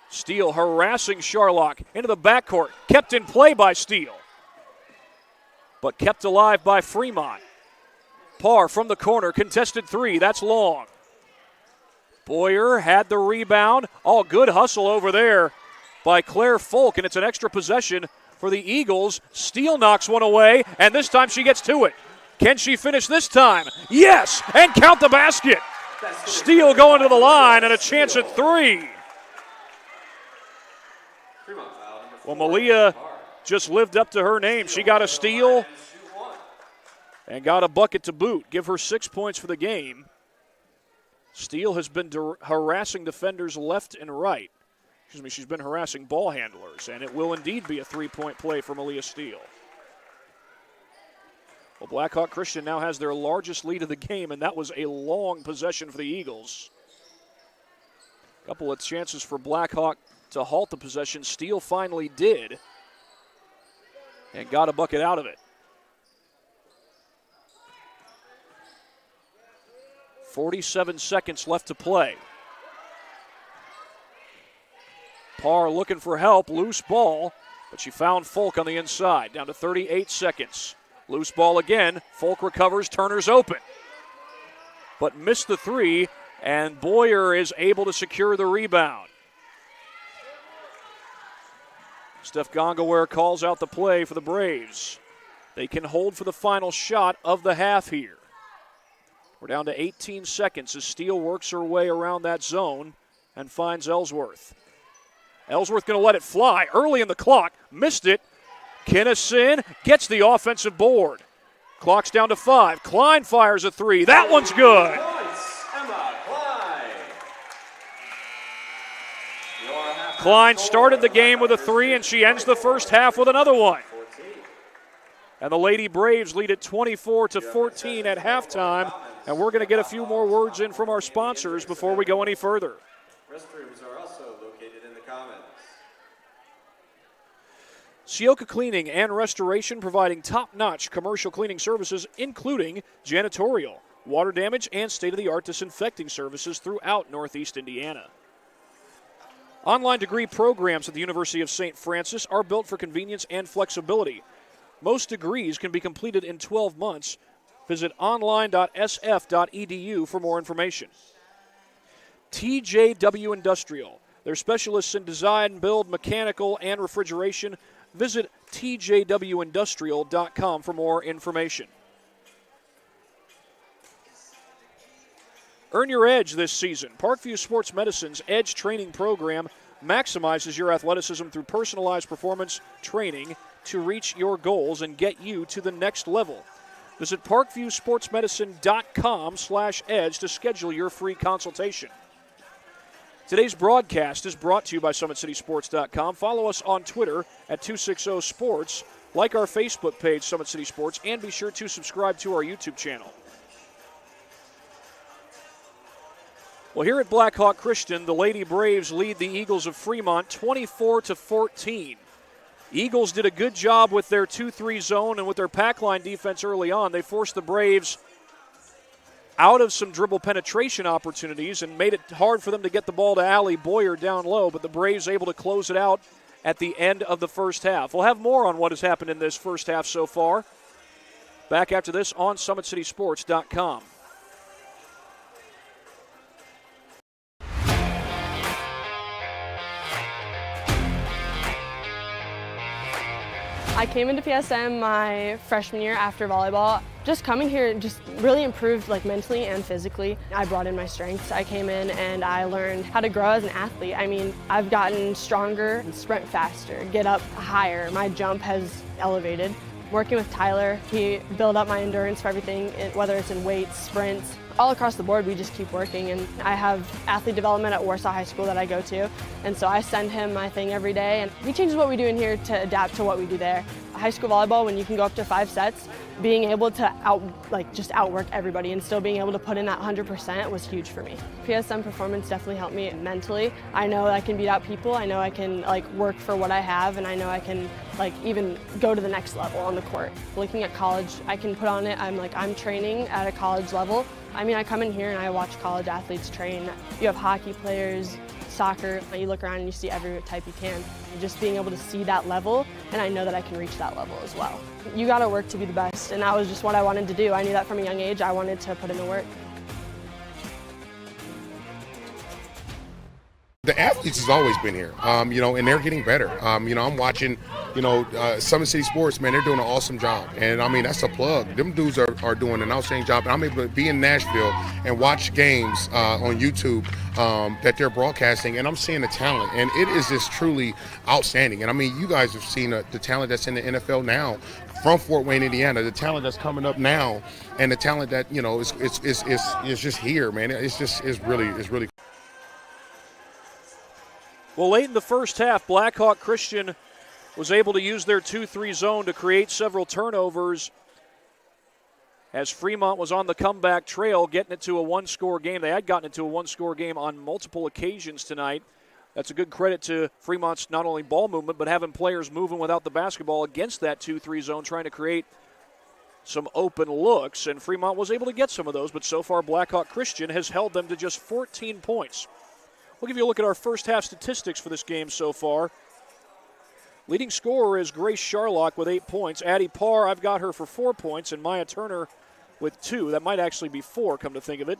Steele harassing Sharlock into the backcourt. Kept in play by Steele, but kept alive by Fremont. Parr from the corner, contested three. That's long. Boyer had the rebound. All good hustle over there by Claire Folk, and it's an extra possession for the Eagles. Steele knocks one away, and this time she gets to it. Can she finish this time? Yes, and count the basket. Steele going to the line, and a chance at three. Well, Malia just lived up to her name. She got a steal and got a bucket to boot. Give her 6 points for the game. Steele has been harassing defenders left and right. She's been harassing ball handlers, and it will indeed be a three-point play for Malia Steele. Well, Blackhawk Christian now has their largest lead of the game, and that was a long possession for the Eagles. A couple of chances for Blackhawk to halt the possession. Steele finally did, and got a bucket out of it. 47 seconds left to play. Parr looking for help, loose ball, but she found Folk on the inside, down to 38 seconds. Loose ball again, Folk recovers, Turner's open, but missed the three, and Boyer is able to secure the rebound. Steph Gongaware calls out the play for the Braves. They can hold for the final shot of the half here. We're down to 18 seconds as Steele works her way around that zone and finds Ellsworth. Ellsworth going to let it fly early in the clock. Missed it. Kinnison gets the offensive board. Clock's down to 5. Klein fires a 3. That one's good. Klein started the game with a 3, and she ends the first half with another one. And the Lady Braves lead it 24-14 at halftime. And we're going to get a few more words in from our sponsors before we go any further. Restrooms are also located in the commons. Sioka Cleaning and Restoration, providing top-notch commercial cleaning services, including janitorial, water damage, and state-of-the-art disinfecting services throughout Northeast Indiana. Online degree programs at the University of St. Francis are built for convenience and flexibility. Most degrees can be completed in 12 months. Visit online.sf.edu for more information. TJW Industrial. They're specialists in design, build, mechanical, and refrigeration. Visit tjwindustrial.com for more information. Earn your edge this season. Parkview Sports Medicine's Edge Training Program maximizes your athleticism through personalized performance training to reach your goals and get you to the next level. Visit parkviewsportsmedicine.com/edge to schedule your free consultation. Today's broadcast is brought to you by SummitCitySports.com. Follow us on Twitter at 260sports, like our Facebook page, Summit City Sports, and be sure to subscribe to our YouTube channel. Well, here at Blackhawk Christian, the Lady Braves lead the Eagles of Fremont 24-14. Eagles did a good job with their 2-3 zone and with their pack line defense early on. They forced the Braves out of some dribble penetration opportunities and made it hard for them to get the ball to Allie Boyer down low, but the Braves able to close it out at the end of the first half. We'll have more on what has happened in this first half so far. Back after this on SummitCitySports.com. I came into PSM my freshman year after volleyball. Just coming here just really improved mentally and physically. I brought in my strengths. I came in and I learned how to grow as an athlete. I mean, I've gotten stronger, sprint faster, get up higher. My jump has elevated. Working with Tyler, he built up my endurance for everything, whether it's in weights, sprints. All across the board, we just keep working, and I have athlete development at Warsaw High School that I go to, and so I send him my thing every day, and he changes what we do in here to adapt to what we do there. High school volleyball, when you can go up to 5 sets, being able to outwork everybody and still being able to put in that 100% was huge for me. PSM performance definitely helped me mentally. I know I can beat out people. I know I can work for what I have, and I know I can even go to the next level on the court. Looking at college, I can put on it. I'm training at a college level. I mean, I come in here and I watch college athletes train. You have hockey players, soccer. You look around and you see every type you can. Just being able to see that level, and I know that I can reach that level as well. You got to work to be the best, and that was just what I wanted to do. I knew that from a young age. I wanted to put in the work. The athletes has always been here, and they're getting better. I'm watching, Summit City Sports, man, they're doing an awesome job. And, that's a plug. Them dudes are doing an outstanding job. And I'm able to be in Nashville and watch games on YouTube that they're broadcasting, and I'm seeing the talent. And it is just truly outstanding. And, you guys have seen the talent that's in the NFL now from Fort Wayne, Indiana, the talent that's coming up now, and the talent that, is just here, man. It's really Well, late in the first half, Blackhawk Christian was able to use their 2-3 zone to create several turnovers as Fremont was on the comeback trail, getting it to a one-score game. They had gotten it to a one-score game on multiple occasions tonight. that's a good credit to Fremont's not only ball movement, but having players moving without the basketball against that 2-3 zone, trying to create some open looks, and Fremont was able to get some of those, but so far Blackhawk Christian has held them to just 14 points. We'll give you a look at our first half statistics for this game so far. Leading scorer is Grace Charlock with 8 points. Addie Parr, I've got her for 4 points, and Maya Turner with 2. That might actually be 4, come to think of it.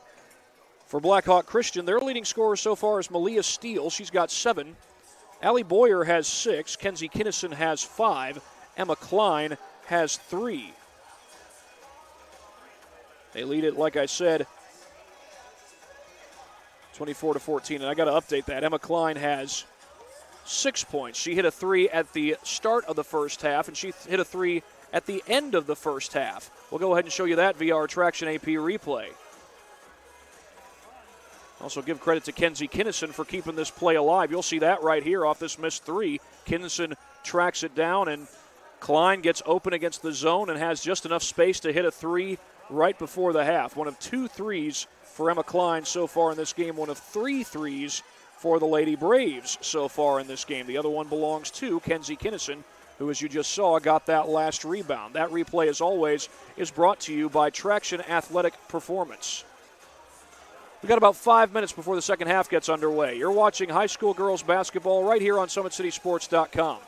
For Blackhawk Christian, their leading scorer so far is Malia Steele. She's got 7. Allie Boyer has 6. Kenzie Kinnison has 5. Emma Klein has 3. They lead it, like I said, 24-14. And I got to update that. Emma Klein has 6 points. She hit a 3 at the start of the first half, and she hit a 3 at the end of the first half. We'll go ahead and show you that via our Traction AP replay. Also give credit to Kenzie Kinnison for keeping this play alive. You'll see that right here off this missed 3. Kinnison tracks it down, and Klein gets open against the zone and has just enough space to hit a 3 right before the half. One of 2 threes for Emma Klein so far in this game. One of 3 threes for the Lady Braves so far in this game. The other one belongs to Kenzie Kinnison, who, as you just saw, got that last rebound. That replay, as always, is brought to you by Traction Athletic Performance. We've got about 5 minutes before the second half gets underway. You're watching high school girls basketball right here on SummitCitySports.com.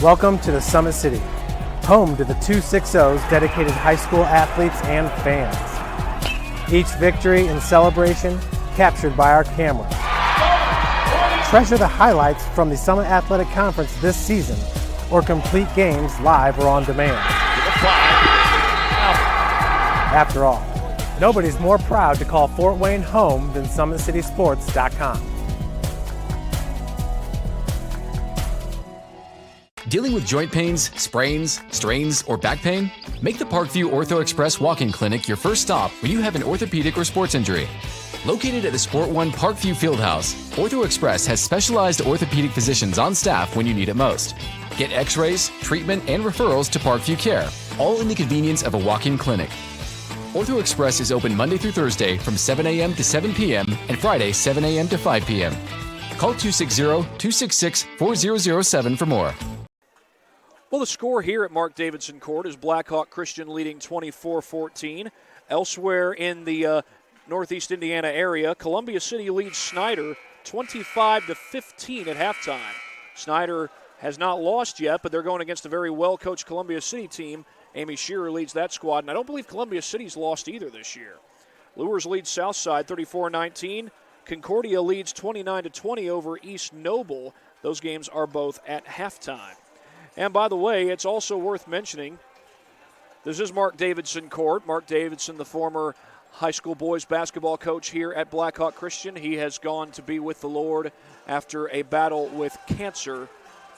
Welcome to the Summit City, home to the 260s dedicated high school athletes and fans. Each victory and celebration captured by our cameras. Treasure the highlights from the Summit Athletic Conference this season, or complete games live or on demand. After all, nobody's more proud to call Fort Wayne home than SummitCitySports.com. Dealing with joint pains, sprains, strains, or back pain? Make the Parkview Ortho Express walk-in clinic your first stop when you have an orthopedic or sports injury. Located at the Sport One Parkview Fieldhouse, Ortho Express has specialized orthopedic physicians on staff when you need it most. Get x-rays, treatment, and referrals to Parkview Care, all in the convenience of a walk-in clinic. Ortho Express is open Monday through Thursday from 7 a.m. to 7 p.m. and Friday 7 a.m. to 5 p.m. Call 260-266-4007 for more. Well, the score here at Mark Davidson Court is Blackhawk Christian leading 24-14. Elsewhere in the Northeast Indiana area, Columbia City leads Snyder 25-15 at halftime. Snyder has not lost yet, but they're going against a very well-coached Columbia City team. Amy Shearer leads that squad, and I don't believe Columbia City's lost either this year. Lures leads Southside 34-19. Concordia leads 29-20 over East Noble. Those games are both at halftime. And by the way, it's also worth mentioning, this is Mark Davidson Court. Mark Davidson, the former high school boys basketball coach here at Blackhawk Christian. He has gone to be with the Lord after a battle with cancer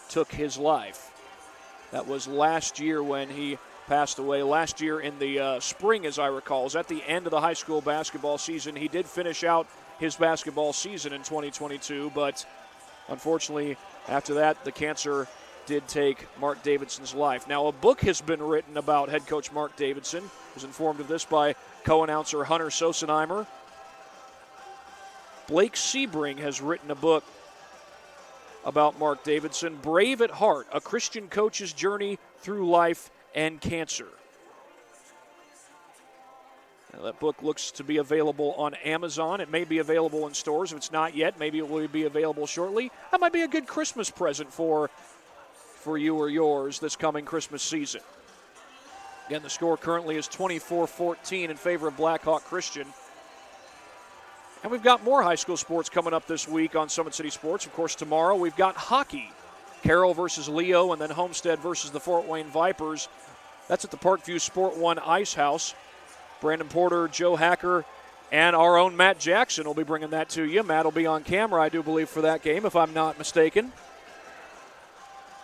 took his life. That was last year when he passed away. Last year in the spring, as I recall. It was at the end of the high school basketball season. He did finish out his basketball season in 2022, but unfortunately, after that, the cancer did take Mark Davidson's life. Now, a book has been written about head coach Mark Davidson. I was informed of this by co-announcer Hunter Sosenheimer. Blake Sebring has written a book about Mark Davidson, Brave at Heart, a Christian coach's journey through life and cancer. Now, that book looks to be available on Amazon. It may be available in stores. If it's not yet, maybe it will be available shortly. That might be a good Christmas present for you or yours this coming Christmas season. Again, the score currently is 24-14 in favor of Blackhawk Christian. And we've got more high school sports coming up this week on Summit City Sports. Of course, tomorrow we've got hockey. Carroll versus Leo, and then Homestead versus the Fort Wayne Vipers. That's at the Parkview Sport 1 Ice House. Brandon Porter, Joe Hacker, and our own Matt Jackson will be bringing that to you. Matt will be on camera, I do believe, for that game, if I'm not mistaken.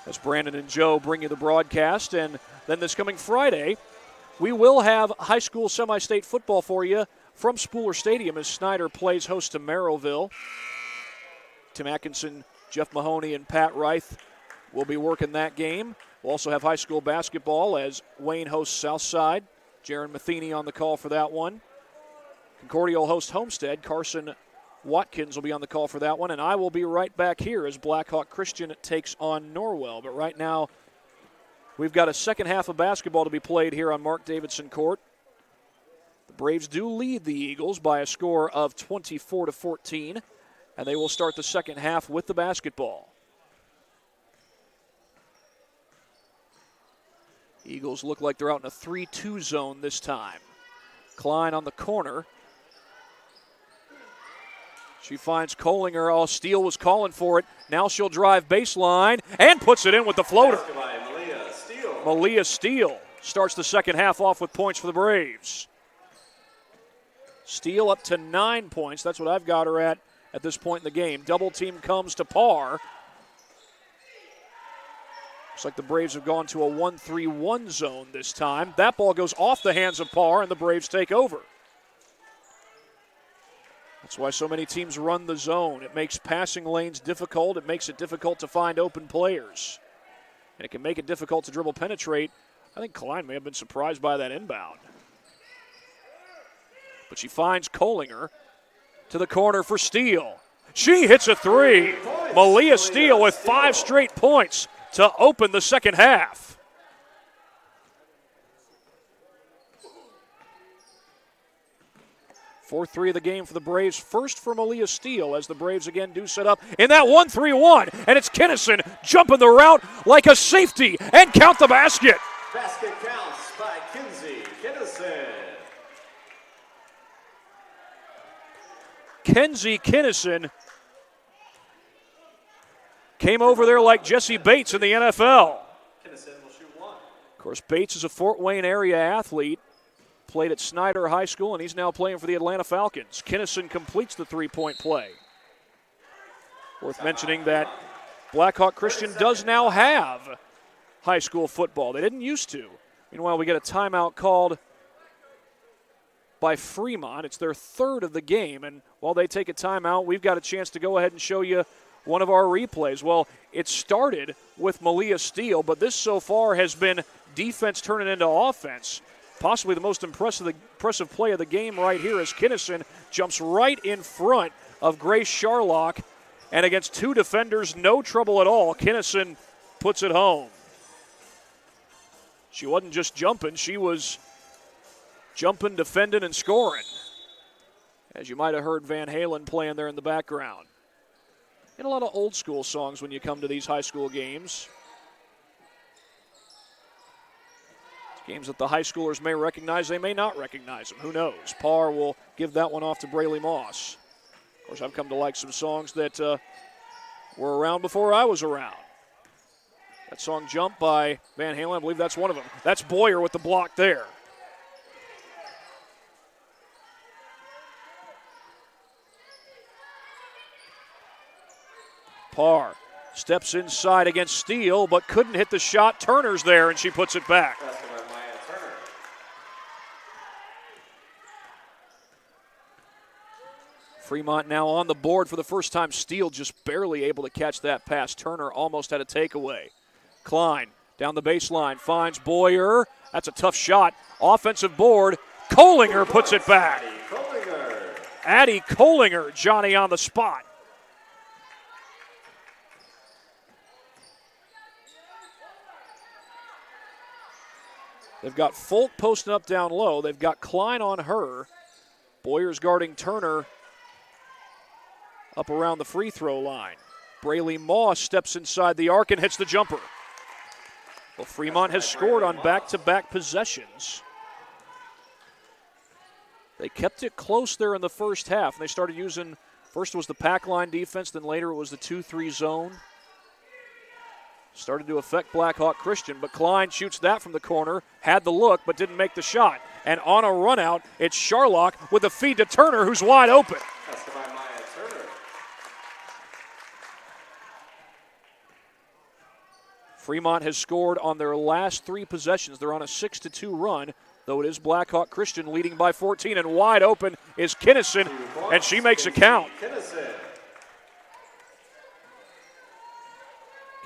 As Brandon and Joe bring you the broadcast. And then this coming Friday, we will have high school semi-state football for you from Spooler Stadium as Snyder plays host to Merrillville. Tim Atkinson, Jeff Mahoney, and Pat Reith will be working that game. We'll also have high school basketball as Wayne hosts Southside. Jaron Matheny on the call for that one. Concordia will host Homestead. Carson Watkins will be on the call for that one. And I will be right back here as Blackhawk Christian takes on Norwell. But right now, we've got a second half of basketball to be played here on Mark Davidson Court. The Braves do lead the Eagles by a score of 24-14. And they will start the second half with the basketball. Eagles look like they're out in a 3-2 zone this time. Klein on the corner. She finds Kohlinger. Oh, Steele was calling for it. Now she'll drive baseline and puts it in with the floater. Malia Steele starts the second half off with points for the Braves. Steele up to 9 points. That's what I've got her at this point in the game. Double team comes to Parr. Looks like the Braves have gone to a 1-3-1 zone this time. That ball goes off the hands of Parr, and the Braves take over. That's why so many teams run the zone. It makes passing lanes difficult. It makes it difficult to find open players. And it can make it difficult to dribble penetrate. I think Klein may have been surprised by that inbound. But she finds Kohlinger to the corner for Steele. She hits a three. Malia Steele with 5 straight points to open the second half. Fourth three of the game for the Braves. First for Malia Steele as the Braves again do set up in that 1-3-1. And it's Kinnison jumping the route like a safety and count the basket. Basket counts by Kenzie Kinnison. Kenzie Kinnison came over there like Jesse Bates in the NFL. Kinnison will shoot one. Of course, Bates is a Fort Wayne area athlete. Played at Snyder High School, and he's now playing for the Atlanta Falcons. Kinnison completes the three-point play. Worth mentioning that Blackhawk Christian does now have high school football. They didn't used to. Meanwhile, we get a timeout called by Fremont. It's their third of the game, and while they take a timeout, we've got a chance to go ahead and show you one of our replays. Well, it started with Malia Steele, but this so far has been defense turning into offense. Possibly the most impressive play of the game right here as Kinnison jumps right in front of Grace Sharlock. And against 2 defenders, no trouble at all. Kinnison puts it home. She wasn't just jumping, she was jumping, defending, and scoring. As you might have heard Van Halen playing there in the background. And a lot of old school songs when you come to these high school games. Games that the high schoolers may recognize, they may not recognize them. Who knows? Parr will give that one off to Braley Moss. Of course, I've come to like some songs that were around before I was around. That song Jump by Van Halen, I believe that's one of them. That's Boyer with the block there. Parr steps inside against Steele, but couldn't hit the shot. Turner's there, and she puts it back. Fremont now on the board for the first time. Steele just barely able to catch that pass. Turner almost had a takeaway. Klein down the baseline finds Boyer. That's a tough shot. Offensive board. Kohlinger puts it back. Addie Kohlinger, Johnny on the spot. They've got Folk posting up down low. They've got Klein on her. Boyer's guarding Turner up around the free throw line. Braley Moss steps inside the arc and hits the jumper. Well, Fremont has scored on back-to-back possessions. They kept it close there in the first half. And they started using, first was the pack line defense, then later it was the 2-3 zone. Started to affect Blackhawk Christian, but Klein shoots that from the corner, had the look, but didn't make the shot. And on a run out, it's Sharlock with a feed to Turner, who's wide open. That's by Maya Turner. Fremont has scored on their last 3 possessions. They're on a 6-2 run, though it is Blackhawk Christian leading by 14, and wide open is Kinnison, and she makes a count.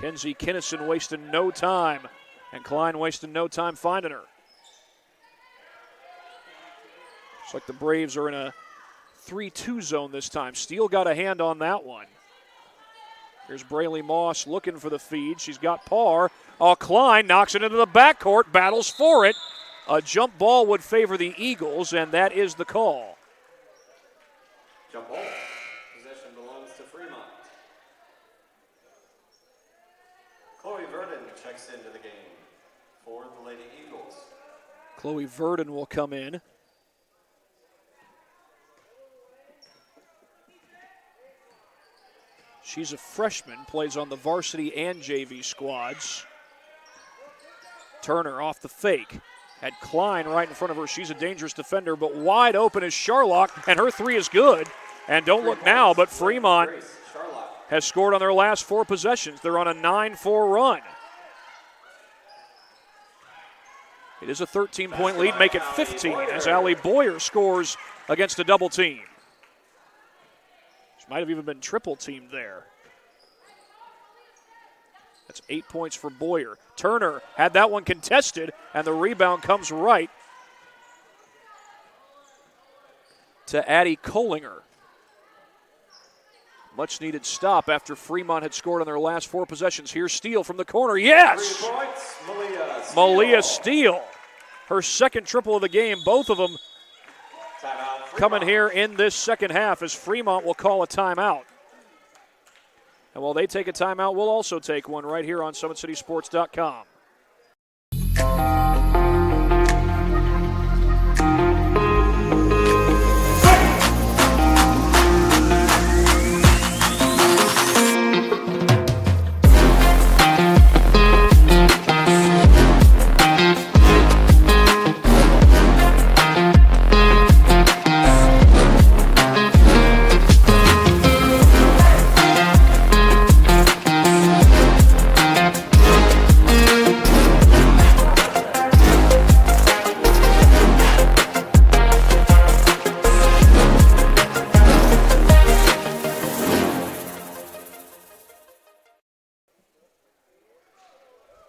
Kenzie Kinnison wasting no time, and Klein wasting no time finding her. Looks like the Braves are in a 3-2 zone this time. Steele got a hand on that one. Here's Braylee Moss looking for the feed. She's got Parr. Klein knocks it into the backcourt, battles for it. A jump ball would favor the Eagles, and that is the call. Jump ball. Possession belongs to Fremont. Chloe Verdon checks into the game for the Lady Eagles. Chloe Verdon will come in. She's a freshman, plays on the varsity and JV squads. Turner off the fake. Had Klein right in front of her. She's a dangerous defender, but wide open is Sharlock, and her 3 is good. And don't look now, but Fremont has scored on their last 4 possessions. They're on a 9-4 run. It is a 13-point lead, make it 15 as Allie Boyer scores against a double team. She might have even been triple teamed there. That's 8 points for Boyer. Turner had that one contested, and the rebound comes right to Addie Kohlinger. Much needed stop after Fremont had scored on their last 4 possessions. Here's Steele from the corner. Yes! 3 points, Malia Steele. Her second triple of the game. Both of them coming here in this second half as Fremont will call a timeout. And while they take a timeout, we'll also take one right here on SummitCitySports.com.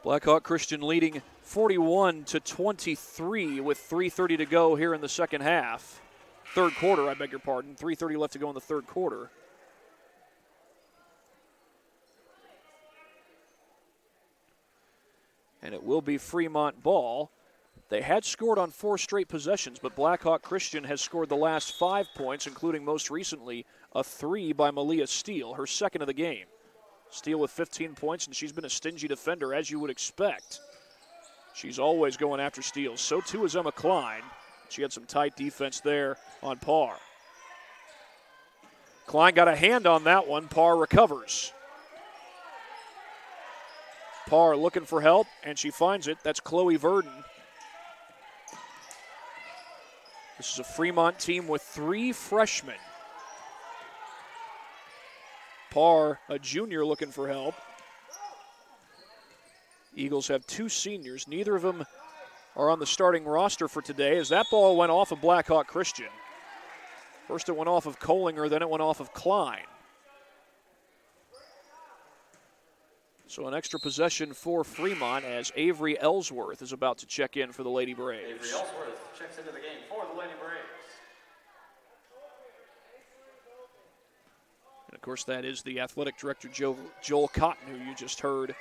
Blackhawk Christian leading 41-23 with 3:30 to go here in the second half. Third quarter, I beg your pardon. 3:30 left to go in the third quarter. And it will be Fremont ball. They had scored on 4 straight possessions, but Blackhawk Christian has scored the last 5 points, including most recently a 3 by Malia Steele, her second of the game. Steele with 15 points, and she's been a stingy defender, as you would expect. She's always going after steals. So too is Emma Klein. She had some tight defense there on Parr. Klein got a hand on that one. Parr recovers. Parr looking for help, and she finds it. That's Chloe Verdon. This is a Fremont team with 3 freshmen. Parr, a junior, looking for help. Eagles have 2 seniors. Neither of them are on the starting roster for today as that ball went off of Blackhawk Christian. First it went off of Kohlinger, then it went off of Klein. So an extra possession for Fremont as Avery Ellsworth is about to check in for the Lady Braves. Avery Ellsworth checks into the game for the Lady Braves. And of course, that is the athletic director, Joel Cotton, who you just heard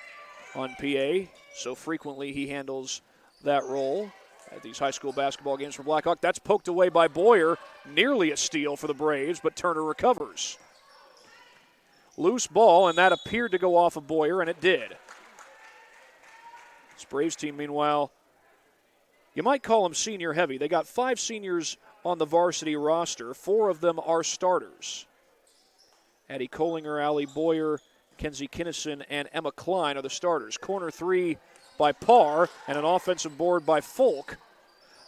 on PA. So frequently he handles that role at these high school basketball games for Blackhawk. That's poked away by Boyer. Nearly a steal for the Braves, but Turner recovers. Loose ball, and that appeared to go off of Boyer, and it did. This Braves team, meanwhile, you might call them senior heavy. They got 5 seniors on the varsity roster. 4 of them are starters. Addie Kohlinger, Allie Boyer, Kenzie Kinnison, and Emma Klein are the starters. Corner 3 by Parr, and an offensive board by Folk.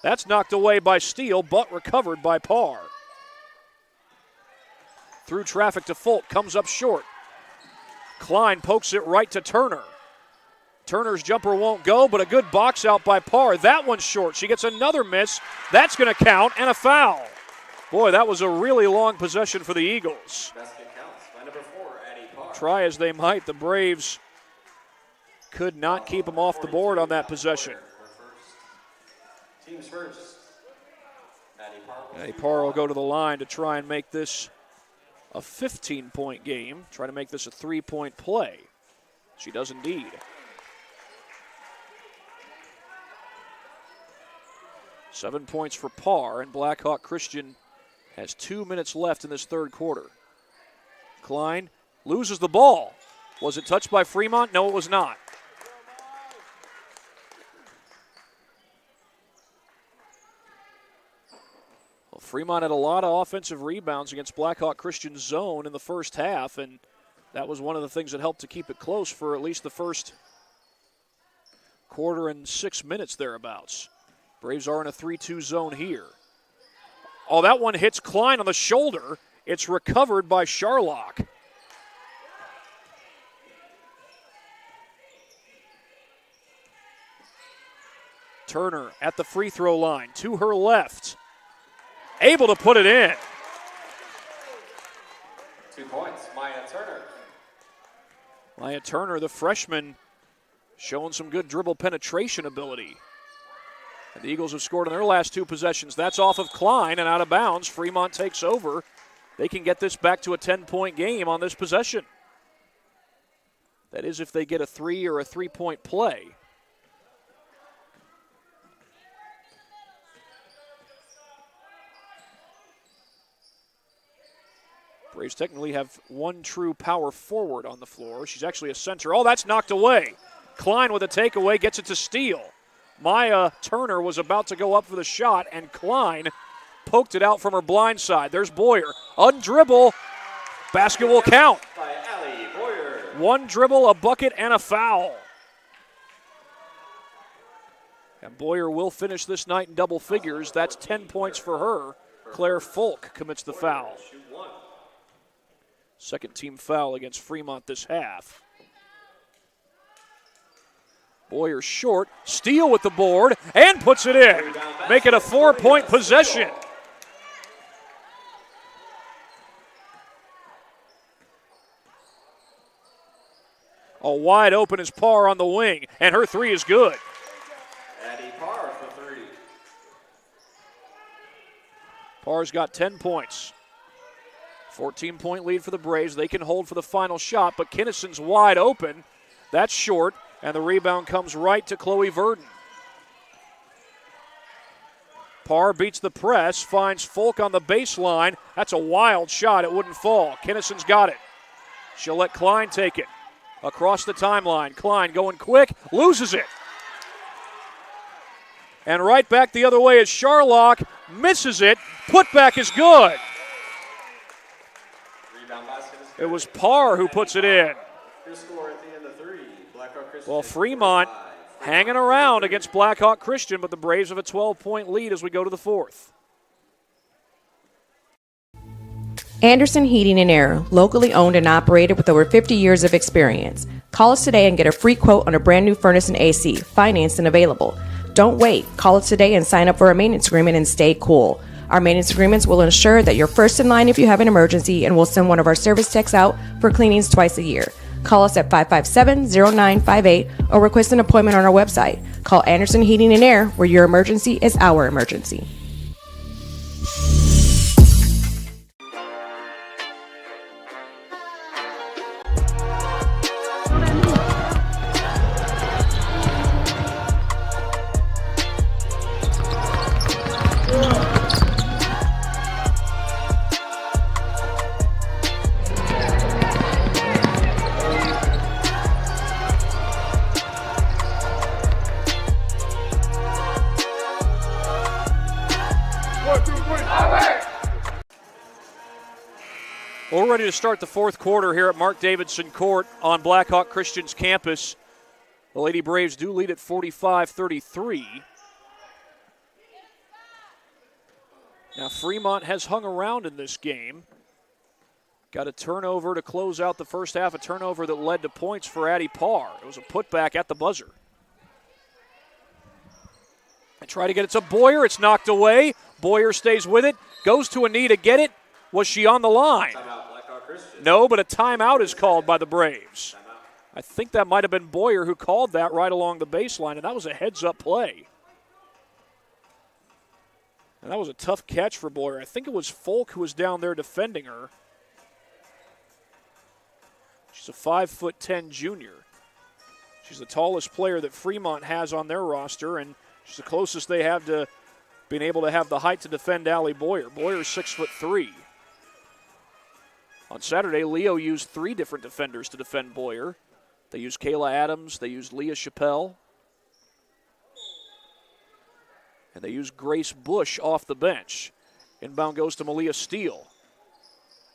That's knocked away by Steele, but recovered by Parr. Through traffic to Folk, comes up short. Klein pokes it right to Turner. Turner's jumper won't go, but a good box out by Parr. That one's short. She gets another miss. That's going to count, and a foul. Boy, that was a really long possession for the Eagles. Basket counts by number 4, Addie Parr. Try as they might, the Braves could not keep them off the board on that possession. Teams first. Addie Parr will go to the line to try and make this a 15-point game, try to make this a 3-point play. She does indeed. 7 points for Parr, and Blackhawk Christian has 2 minutes left in this third quarter. Klein loses the ball. Was it touched by Fremont? No, it was not. Well, Fremont had a lot of offensive rebounds against Blackhawk Christian's zone in the first half, and that was one of the things that helped to keep it close for at least the first quarter and 6 minutes thereabouts. Braves are in a 3-2 zone here. Oh, that one hits Klein on the shoulder. It's recovered by Sharlock. Turner at the free throw line, to her left. Able to put it in. 2 points, Maya Turner. Maya Turner, the freshman, showing some good dribble penetration ability. And the Eagles have scored on their last 2 possessions. That's off of Klein and out of bounds. Fremont takes over. They can get this back to a 10-point game on this possession. That is if they get a 3 or a 3-point play. Braves technically have one true power forward on the floor. She's actually a center. Oh, that's knocked away. Klein with a takeaway gets it to Steele. Maya Turner was about to go up for the shot, and Klein poked it out from her blind side. There's Boyer. Undribble. Basket will count. By Allie Boyer. 1 dribble, a bucket, and a foul. And Boyer will finish this night in double figures. That's 10 points for her. Claire Folk commits the foul. Second team foul against Fremont this half. Boyer short, Steele with the board, and puts it in. Make it a 4-point possession. A wide open is Parr on the wing, and her 3 is good. Addie Parr for 3. Parr's got 10 points. 14-point lead for the Braves. They can hold for the final shot, but Kinnison's wide open. That's short, and the rebound comes right to Chloe Verdon. Parr beats the press, finds Folk on the baseline. That's a wild shot. It wouldn't fall. Kinnison's got it. She'll let Klein take it. Across the timeline. Klein going quick, loses it. And right back the other way is Sharlock. Misses it. Putback is good. It was Parr who puts it in. Well, Fremont hanging around against Blackhawk Christian, but the Braves have a 12-point lead as we go to the fourth. Anderson Heating and Air, locally owned and operated with over 50 years of experience. Call us today and get a free quote on a brand new furnace and AC, financed and available. Don't wait. Call us today and sign up for a maintenance agreement and stay cool. Our maintenance agreements will ensure that you're first in line if you have an emergency, and we'll send one of our service techs out for cleanings twice a year. Call us at 557-0958 or request an appointment on our website. Call Anderson Heating and Air, where your emergency is our emergency. ready to start the fourth quarter here at Mark Davidson Court on Blackhawk Christian's campus. The Lady Braves do lead at 45-33. Now Fremont has hung around in this game. Got a turnover to close out the first half, a turnover that led to points for Addie Parr. It was a putback at the buzzer. And try to get it to Boyer. It's knocked away. Boyer stays with it, goes to a knee to get it. Was she on the line? No, but a timeout is called by the Braves. I think that might have been Boyer who called that right along the baseline, and that was a heads-up play. And that was a tough catch for Boyer. I think it was Folk who was down there defending her. She's a 5'10" junior. She's the tallest player that Fremont has on their roster, and she's the closest they have to being able to have the height to defend Allie Boyer. Boyer's 6'3". On Saturday, Leo used 3 different defenders to defend Boyer. They used Kayla Adams, they used Leah Chappelle, and they used Grace Bush off the bench. Inbound goes to Malia Steele.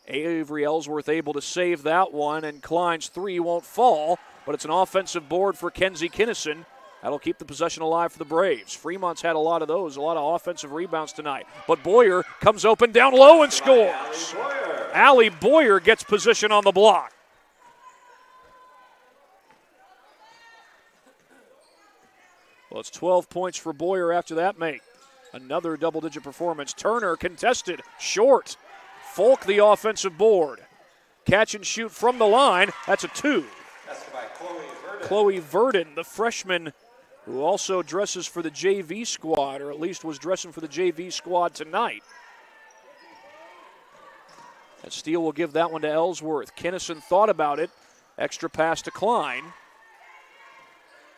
Avery Ellsworth able to save that one, and Klein's 3 won't fall, but it's an offensive board for Kenzie Kinnison. That'll keep the possession alive for the Braves. Fremont's had a lot of those, a lot of offensive rebounds tonight. But Boyer comes open down low and scores. Allie Boyer gets position on the block. Well, it's 12 points for Boyer after that make. Another double-digit performance. Turner contested, short. Folk the offensive board. Catch and shoot from the line. That's a 2. Chloe Verdon, the freshman who also dresses for the JV squad, or at least was dressing for the JV squad tonight. And Steele will give that one to Ellsworth. Kinnison thought about it. Extra pass to Klein.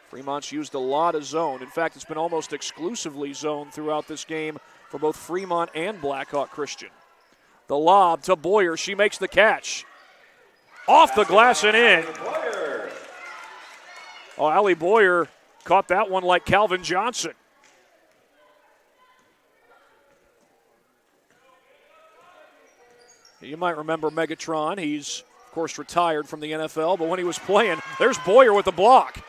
Fremont's used a lot of zone. In fact, it's been almost exclusively zone throughout this game for both Fremont and Blackhawk Christian. The lob to Boyer. She makes the catch. Off the glass and in. Oh, Allie Boyer caught that one like Calvin Johnson. You might remember Megatron. He's, of course, retired from the NFL, but when he was playing, there's Boyer with the block.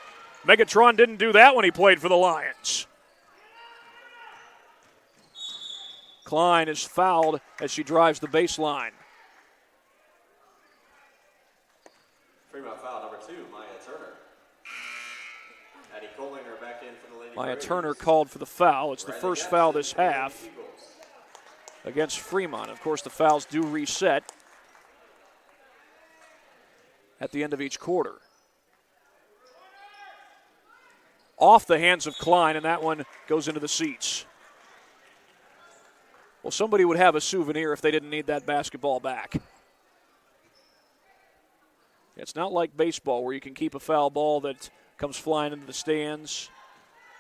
Megatron didn't do that when he played for the Lions. Klein is fouled as she drives the baseline. Fremont foul number 2, Maya Turner. Addie Kohlinger back in for the Lady Maya Braves. Turner called for the foul. It's the first foul this half against Fremont. Of course, the fouls do reset at the end of each quarter. Off the hands of Klein, and that one goes into the seats. Well, somebody would have a souvenir if they didn't need that basketball back. It's not like baseball where you can keep a foul ball that comes flying into the stands.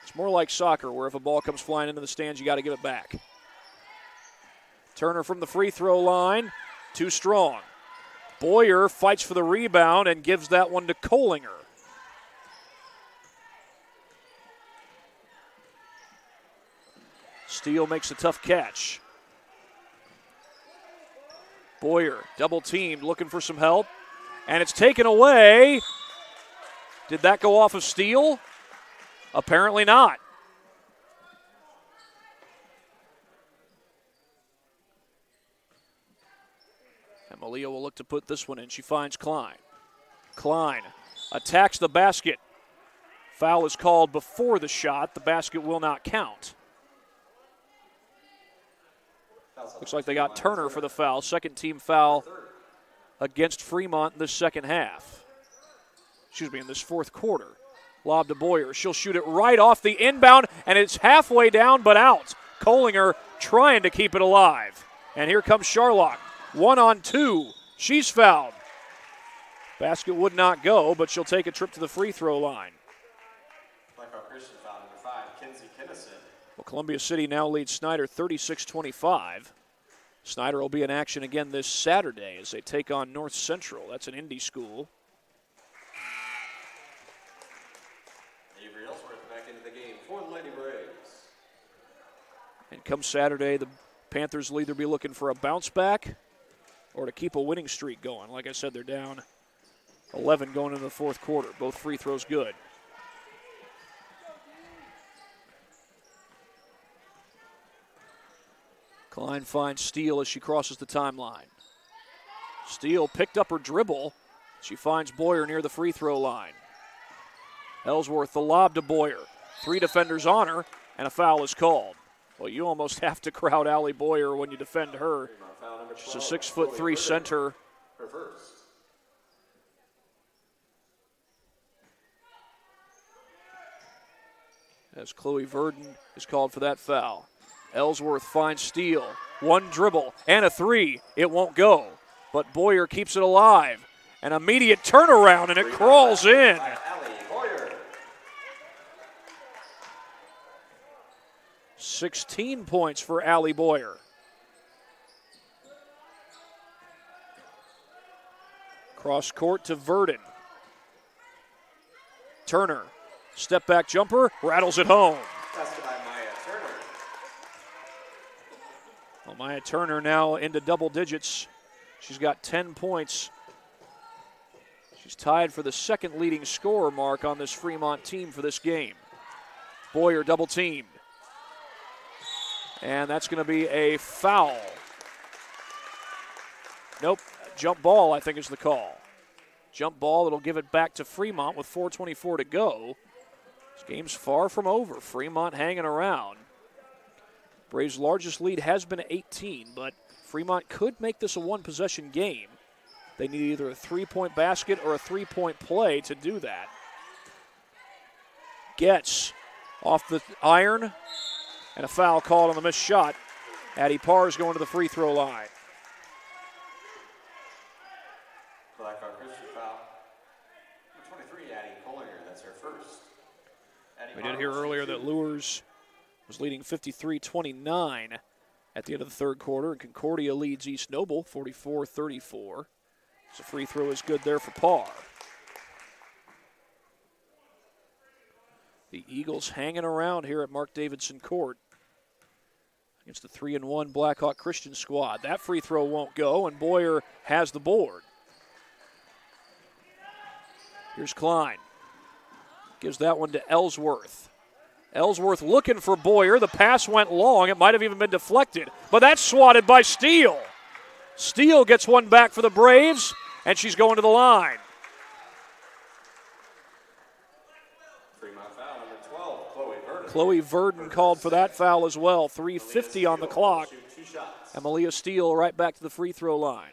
It's more like soccer where if a ball comes flying into the stands, you got to give it back. Turner from the free throw line, too strong. Boyer fights for the rebound and gives that one to Kohlinger. Steele makes a tough catch. Boyer, double teamed, looking for some help. And it's taken away. Did that go off of Steele? Apparently not. And Malia will look to put this one in. She finds Klein. Klein attacks the basket. Foul is called before the shot. The basket will not count. Looks like they got Turner for the foul. Second team foul against Fremont in this second half. Excuse me, in this fourth quarter. Lob to Boyer. She'll shoot it right off the inbound, and it's halfway down but out. Kohlinger trying to keep it alive. And here comes Charlock. 1-on-2. She's fouled. Basket would not go, but she'll take a trip to the free throw line. Blackhawk Christian foul number 5, Kenzie Kinnison. Well, Columbia City now leads Snyder 36-25. Snyder will be in action again this Saturday as they take on North Central. That's an indie school. Avery Ellsworth back into the game for the Lady Braves. And come Saturday, the Panthers will either be looking for a bounce back or to keep a winning streak going. Like I said, they're down 11 going into the fourth quarter. Both free throws good. Klein finds Steele as she crosses the timeline. Steele picked up her dribble. She finds Boyer near the free throw line. Ellsworth the lob to Boyer. 3 defenders on her, and a foul is called. Well, you almost have to crowd Allie Boyer when you defend her. She's a 6'3" center. As Chloe Verdon is called for that foul. Ellsworth finds Steele. 1 dribble and a 3. It won't go, but Boyer keeps it alive. An immediate turnaround, and it crawls in. 16 points for Allie Boyer. Cross court to Verdon. Turner, step back jumper, rattles it home. Well, Maya Turner now into double digits. She's got 10 points. She's tied for the second leading scorer mark on this Fremont team for this game. Boyer double teamed. And that's going to be a foul. Nope, jump ball I think is the call. Jump ball that'll give it back to Fremont with 4:24 to go. This game's far from over. Fremont hanging around. Braves' largest lead has been 18, but Fremont could make this a one-possession game. They need either a three-point basket or a three-point play to do that. Gets off the iron, and a foul called on the missed shot. Addie Parr's going to the free throw line. Blackhawk Christian foul. Number 23, Addie Collier. That's her first. We did hear earlier that Lures was leading 53-29 at the end of the third quarter, and Concordia leads East Noble 44-34. So free throw is good there for Parr. The Eagles hanging around here at Mark Davidson Court against the 3-1 Blackhawk Christian squad. That free throw won't go, and Boyer has the board. Here's Klein. Gives that one to Ellsworth. Ellsworth looking for Boyer. The pass went long. It might have even been deflected, but that's swatted by Steele. Steele gets one back for the Braves, and she's going to the line. Chloe Verdon called for that foul as well. 3:50 on the clock. And Malia Steele right back to the free throw line.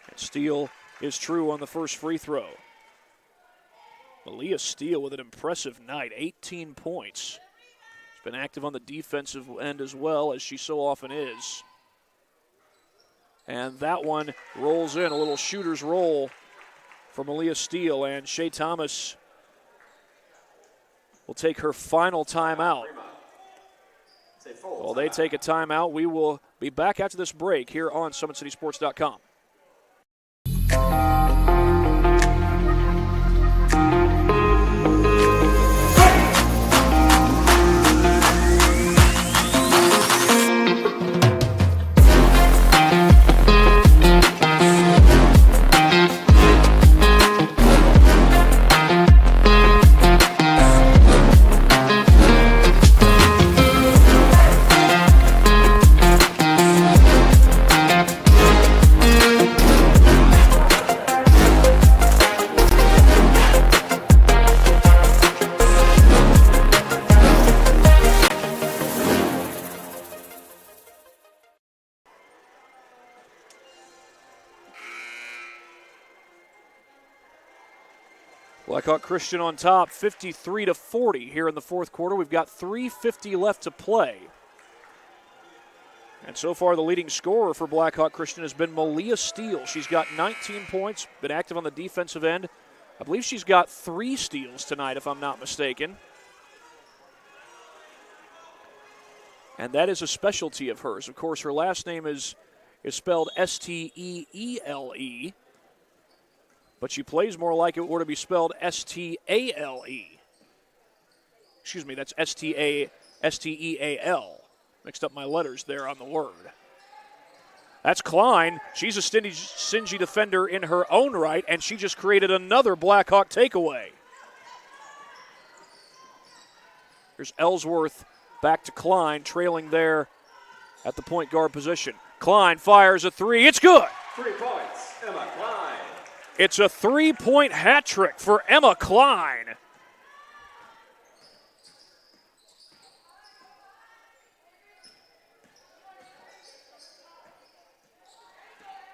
And Steele is true on the first free throw. Malia Steele with an impressive night, 18 points. She's been active on the defensive end as well, as she so often is. And that one rolls in, a little shooter's roll for Malia Steele, and Shea Thomas will take her final timeout. While they take a timeout, we will be back after this break here on SummitCitySports.com. Blackhawk Christian on top, 53-40 here in the fourth quarter. We've got 3:50 left to play. And so far the leading scorer for Blackhawk Christian has been Malia Steele. She's got 19 points, been active on the defensive end. I believe she's got 3 steals tonight, if I'm not mistaken. And that is a specialty of hers. Of course, her last name is spelled Steele. But she plays more like it were to be spelled Stale. Excuse me, that's Steal. Mixed up my letters there on the word. That's Klein. She's a stingy defender in her own right, and she just created another Blackhawk takeaway. Here's Ellsworth back to Klein, trailing there at the point guard position. Klein fires a three. It's good. 3 points, Emma Klein. It's a 3-point hat trick for Emma Klein.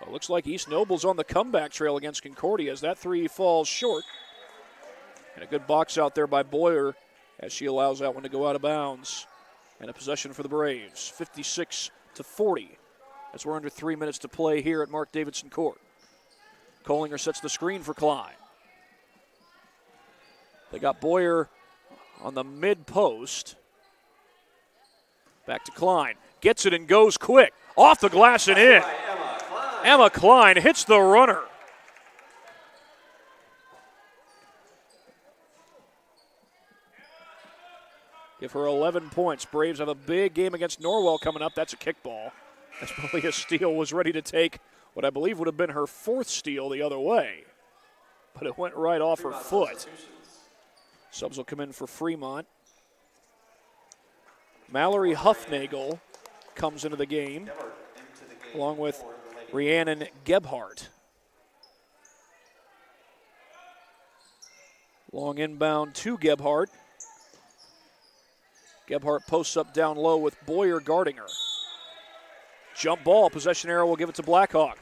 Well, looks like East Noble's on the comeback trail against Concordia as that three falls short. And a good box out there by Boyer as she allows that one to go out of bounds. And a possession for the Braves, 56-40, as we're under 3 minutes to play here at Mark Davidson Court. Kohlinger sets the screen for Klein. They got Boyer on the mid-post. Back to Klein. Gets it and goes quick. Off the glass and in. Emma Klein hits the runner. Give her 11 points. Braves have a big game against Norwell coming up. That's a kickball. As Malia Steele was ready to take what I believe would have been her 4th steal the other way. But it went right off her foot. Subs will come in for Fremont. Mallory Huffnagel comes into the game, along with Rhiannon Gebhardt. Long inbound to Gebhardt. Gebhardt posts up down low with Boyer guarding her. Jump ball, possession arrow will give it to Blackhawk.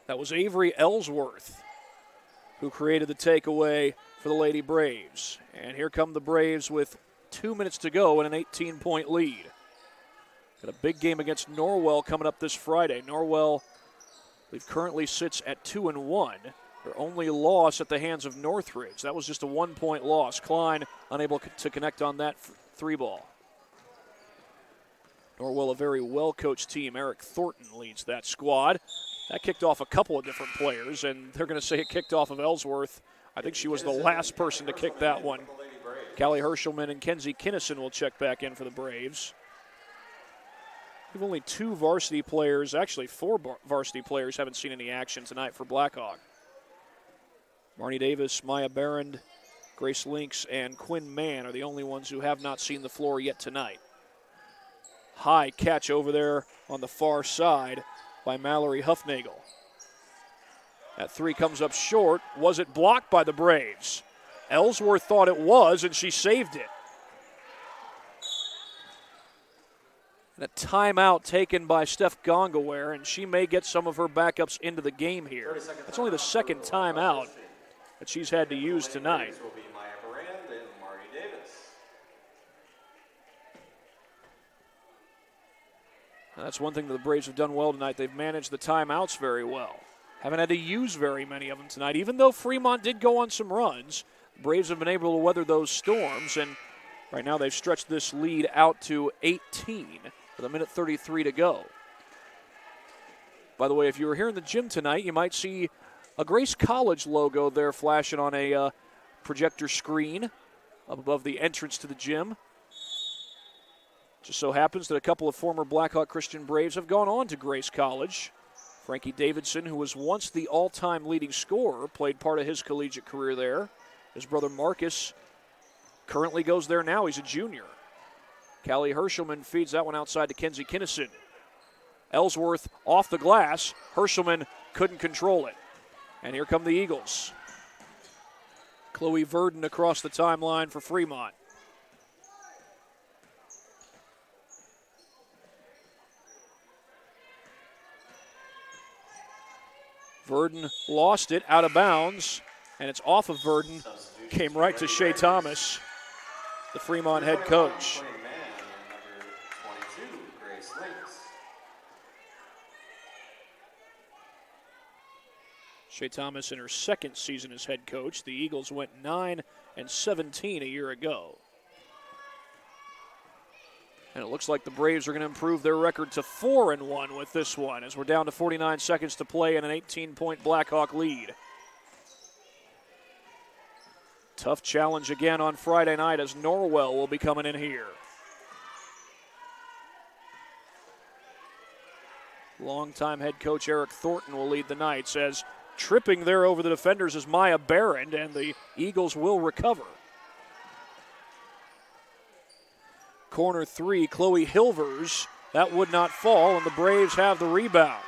That was Avery Ellsworth who created the takeaway for the Lady Braves. And here come the Braves with 2 minutes to go and an 18-point lead. Got a big game against Norwell coming up this Friday. Norwell, I believe, currently sits at 2-1. Their only loss at the hands of Northridge. That was just a 1-point loss. Klein unable to connect on that 3-ball. Norwell, a very well-coached team. Eric Thornton leads that squad. That kicked off a couple of different players, and they're going to say it kicked off of Ellsworth. I think she was the last person to kick that one. Callie Hershelman and Kenzie Kinnison will check back in for the Braves. We have only 2 varsity players, actually 4 varsity players haven't seen any action tonight for Blackhawk. Marnie Davis, Maya Barrand, Grace Links, and Quinn Mann are the only ones who have not seen the floor yet tonight. High catch over there on the far side by Mallory Huffnagel. That 3 comes up short. Was it blocked by the Braves? Ellsworth thought it was, and she saved it. And a timeout taken by Steph Gongaware, and she may get some of her backups into the game here. That's only the 2nd timeout that she's had to use tonight. Now, that's one thing that the Braves have done well tonight. They've managed the timeouts very well. Haven't had to use very many of them tonight. Even though Fremont did go on some runs, the Braves have been able to weather those storms, and right now they've stretched this lead out to 18 with 1:33 to go. By the way, if you were here in the gym tonight, you might see a Grace College logo there flashing on a projector screen up above the entrance to the gym. Just so happens that a couple of former Blackhawk Christian Braves have gone on to Grace College. Frankie Davidson, who was once the all-time leading scorer, played part of his collegiate career there. His brother Marcus currently goes there now. He's a junior. Callie Hershelman feeds that one outside to Kenzie Kinnison. Ellsworth off the glass. Hershelman couldn't control it. And here come the Eagles. Chloe Verdon across the timeline for Fremont. Verdon lost it out of bounds, and it's off of Verdon. Came right to Shea Thomas, the Fremont head coach. Shea Thomas in her 2nd season as head coach. The Eagles went 9-17 a year ago. And it looks like the Braves are going to improve their record to 4-1 with this one, as we're down to 49 seconds to play and an 18-point Blackhawk lead. Tough challenge again on Friday night as Norwell will be coming in here. Longtime head coach Eric Thornton will lead the Knights as tripping there over the defenders is Maya Barron, and the Eagles will recover. Corner 3, Chloe Hilvers. That would not fall, and the Braves have the rebound.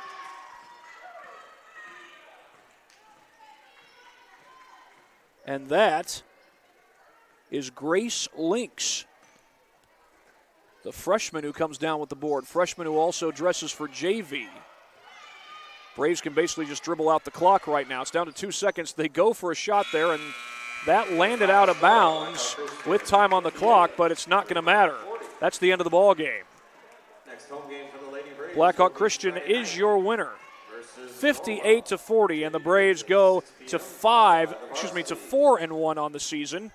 And that is Grace Lynx, the freshman who comes down with the board. Freshman who also dresses for JV. Braves can basically just dribble out the clock right now. It's down to 2 seconds. They go for a shot there, and that landed out of bounds with time on the clock, but it's not going to matter. That's the end of the ball game. Next home game for the Lady Braves. Blackhawk Christian is your winner. 58-40, and the Braves go to 4-1 on the season.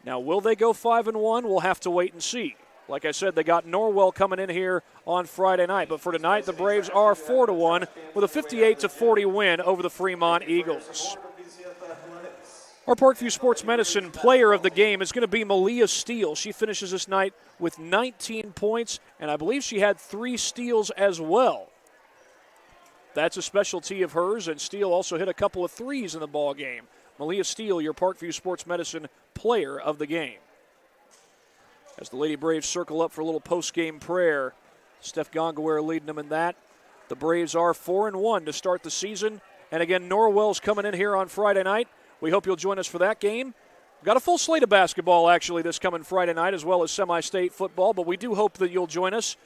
Now, will they go 5-1? We'll have to wait and see. Like I said, they got Norwell coming in here on Friday night. But for tonight, the Braves are 4-1 with a 58-40 win over the Fremont Eagles. Our Parkview Sports Medicine player of the game is going to be Malia Steele. She finishes this night with 19 points, and I believe she had 3 steals as well. That's a specialty of hers, and Steele also hit a couple of threes in the ball game. Malia Steele, your Parkview Sports Medicine player of the game. As the Lady Braves circle up for a little post-game prayer, Steph Gongaware leading them in that. The Braves are 4-1 to start the season. And again, Norwell's coming in here on Friday night. We hope you'll join us for that game. We've got a full slate of basketball, actually, this coming Friday night, as well as semi-state football. But we do hope that you'll join us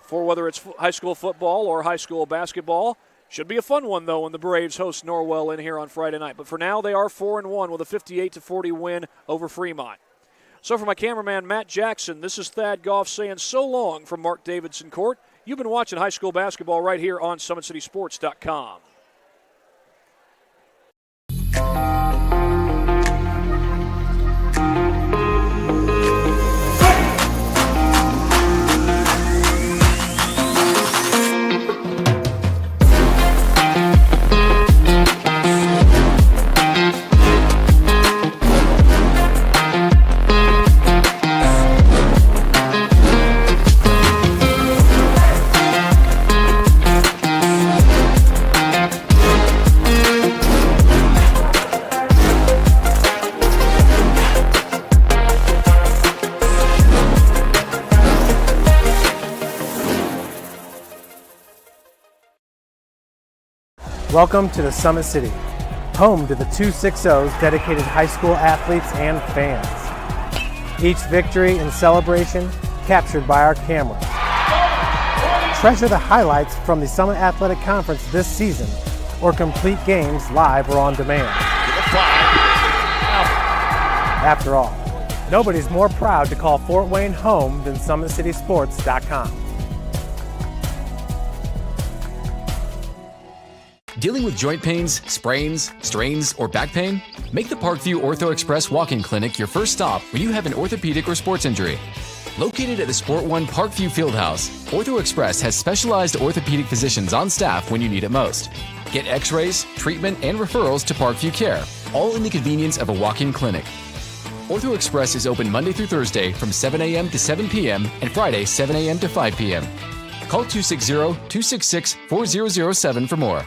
for whether it's high school football or high school basketball. Should be a fun one, though, when the Braves host Norwell in here on Friday night. But for now, they are 4-1 with a 58-40 win over Fremont. So for my cameraman, Matt Jackson, this is Thad Goff saying so long from Mark Davidson Court. You've been watching high school basketball right here on SummitCitySports.com. Welcome to the Summit City, home to the 260s dedicated high school athletes and fans. Each victory and celebration captured by our camera. Treasure the highlights from the Summit Athletic Conference this season, or complete games live or on demand. After all, nobody's more proud to call Fort Wayne home than SummitCitySports.com. Dealing with joint pains, sprains, strains, or back pain? Make the Parkview Ortho Express walk-in clinic your first stop when you have an orthopedic or sports injury. Located at the Sport One Parkview Fieldhouse, Ortho Express has specialized orthopedic physicians on staff when you need it most. Get x-rays, treatment, and referrals to Parkview Care, all in the convenience of a walk-in clinic. Ortho Express is open Monday through Thursday from 7 a.m. to 7 p.m. and Friday 7 a.m. to 5 p.m. Call 260-266-4007 for more.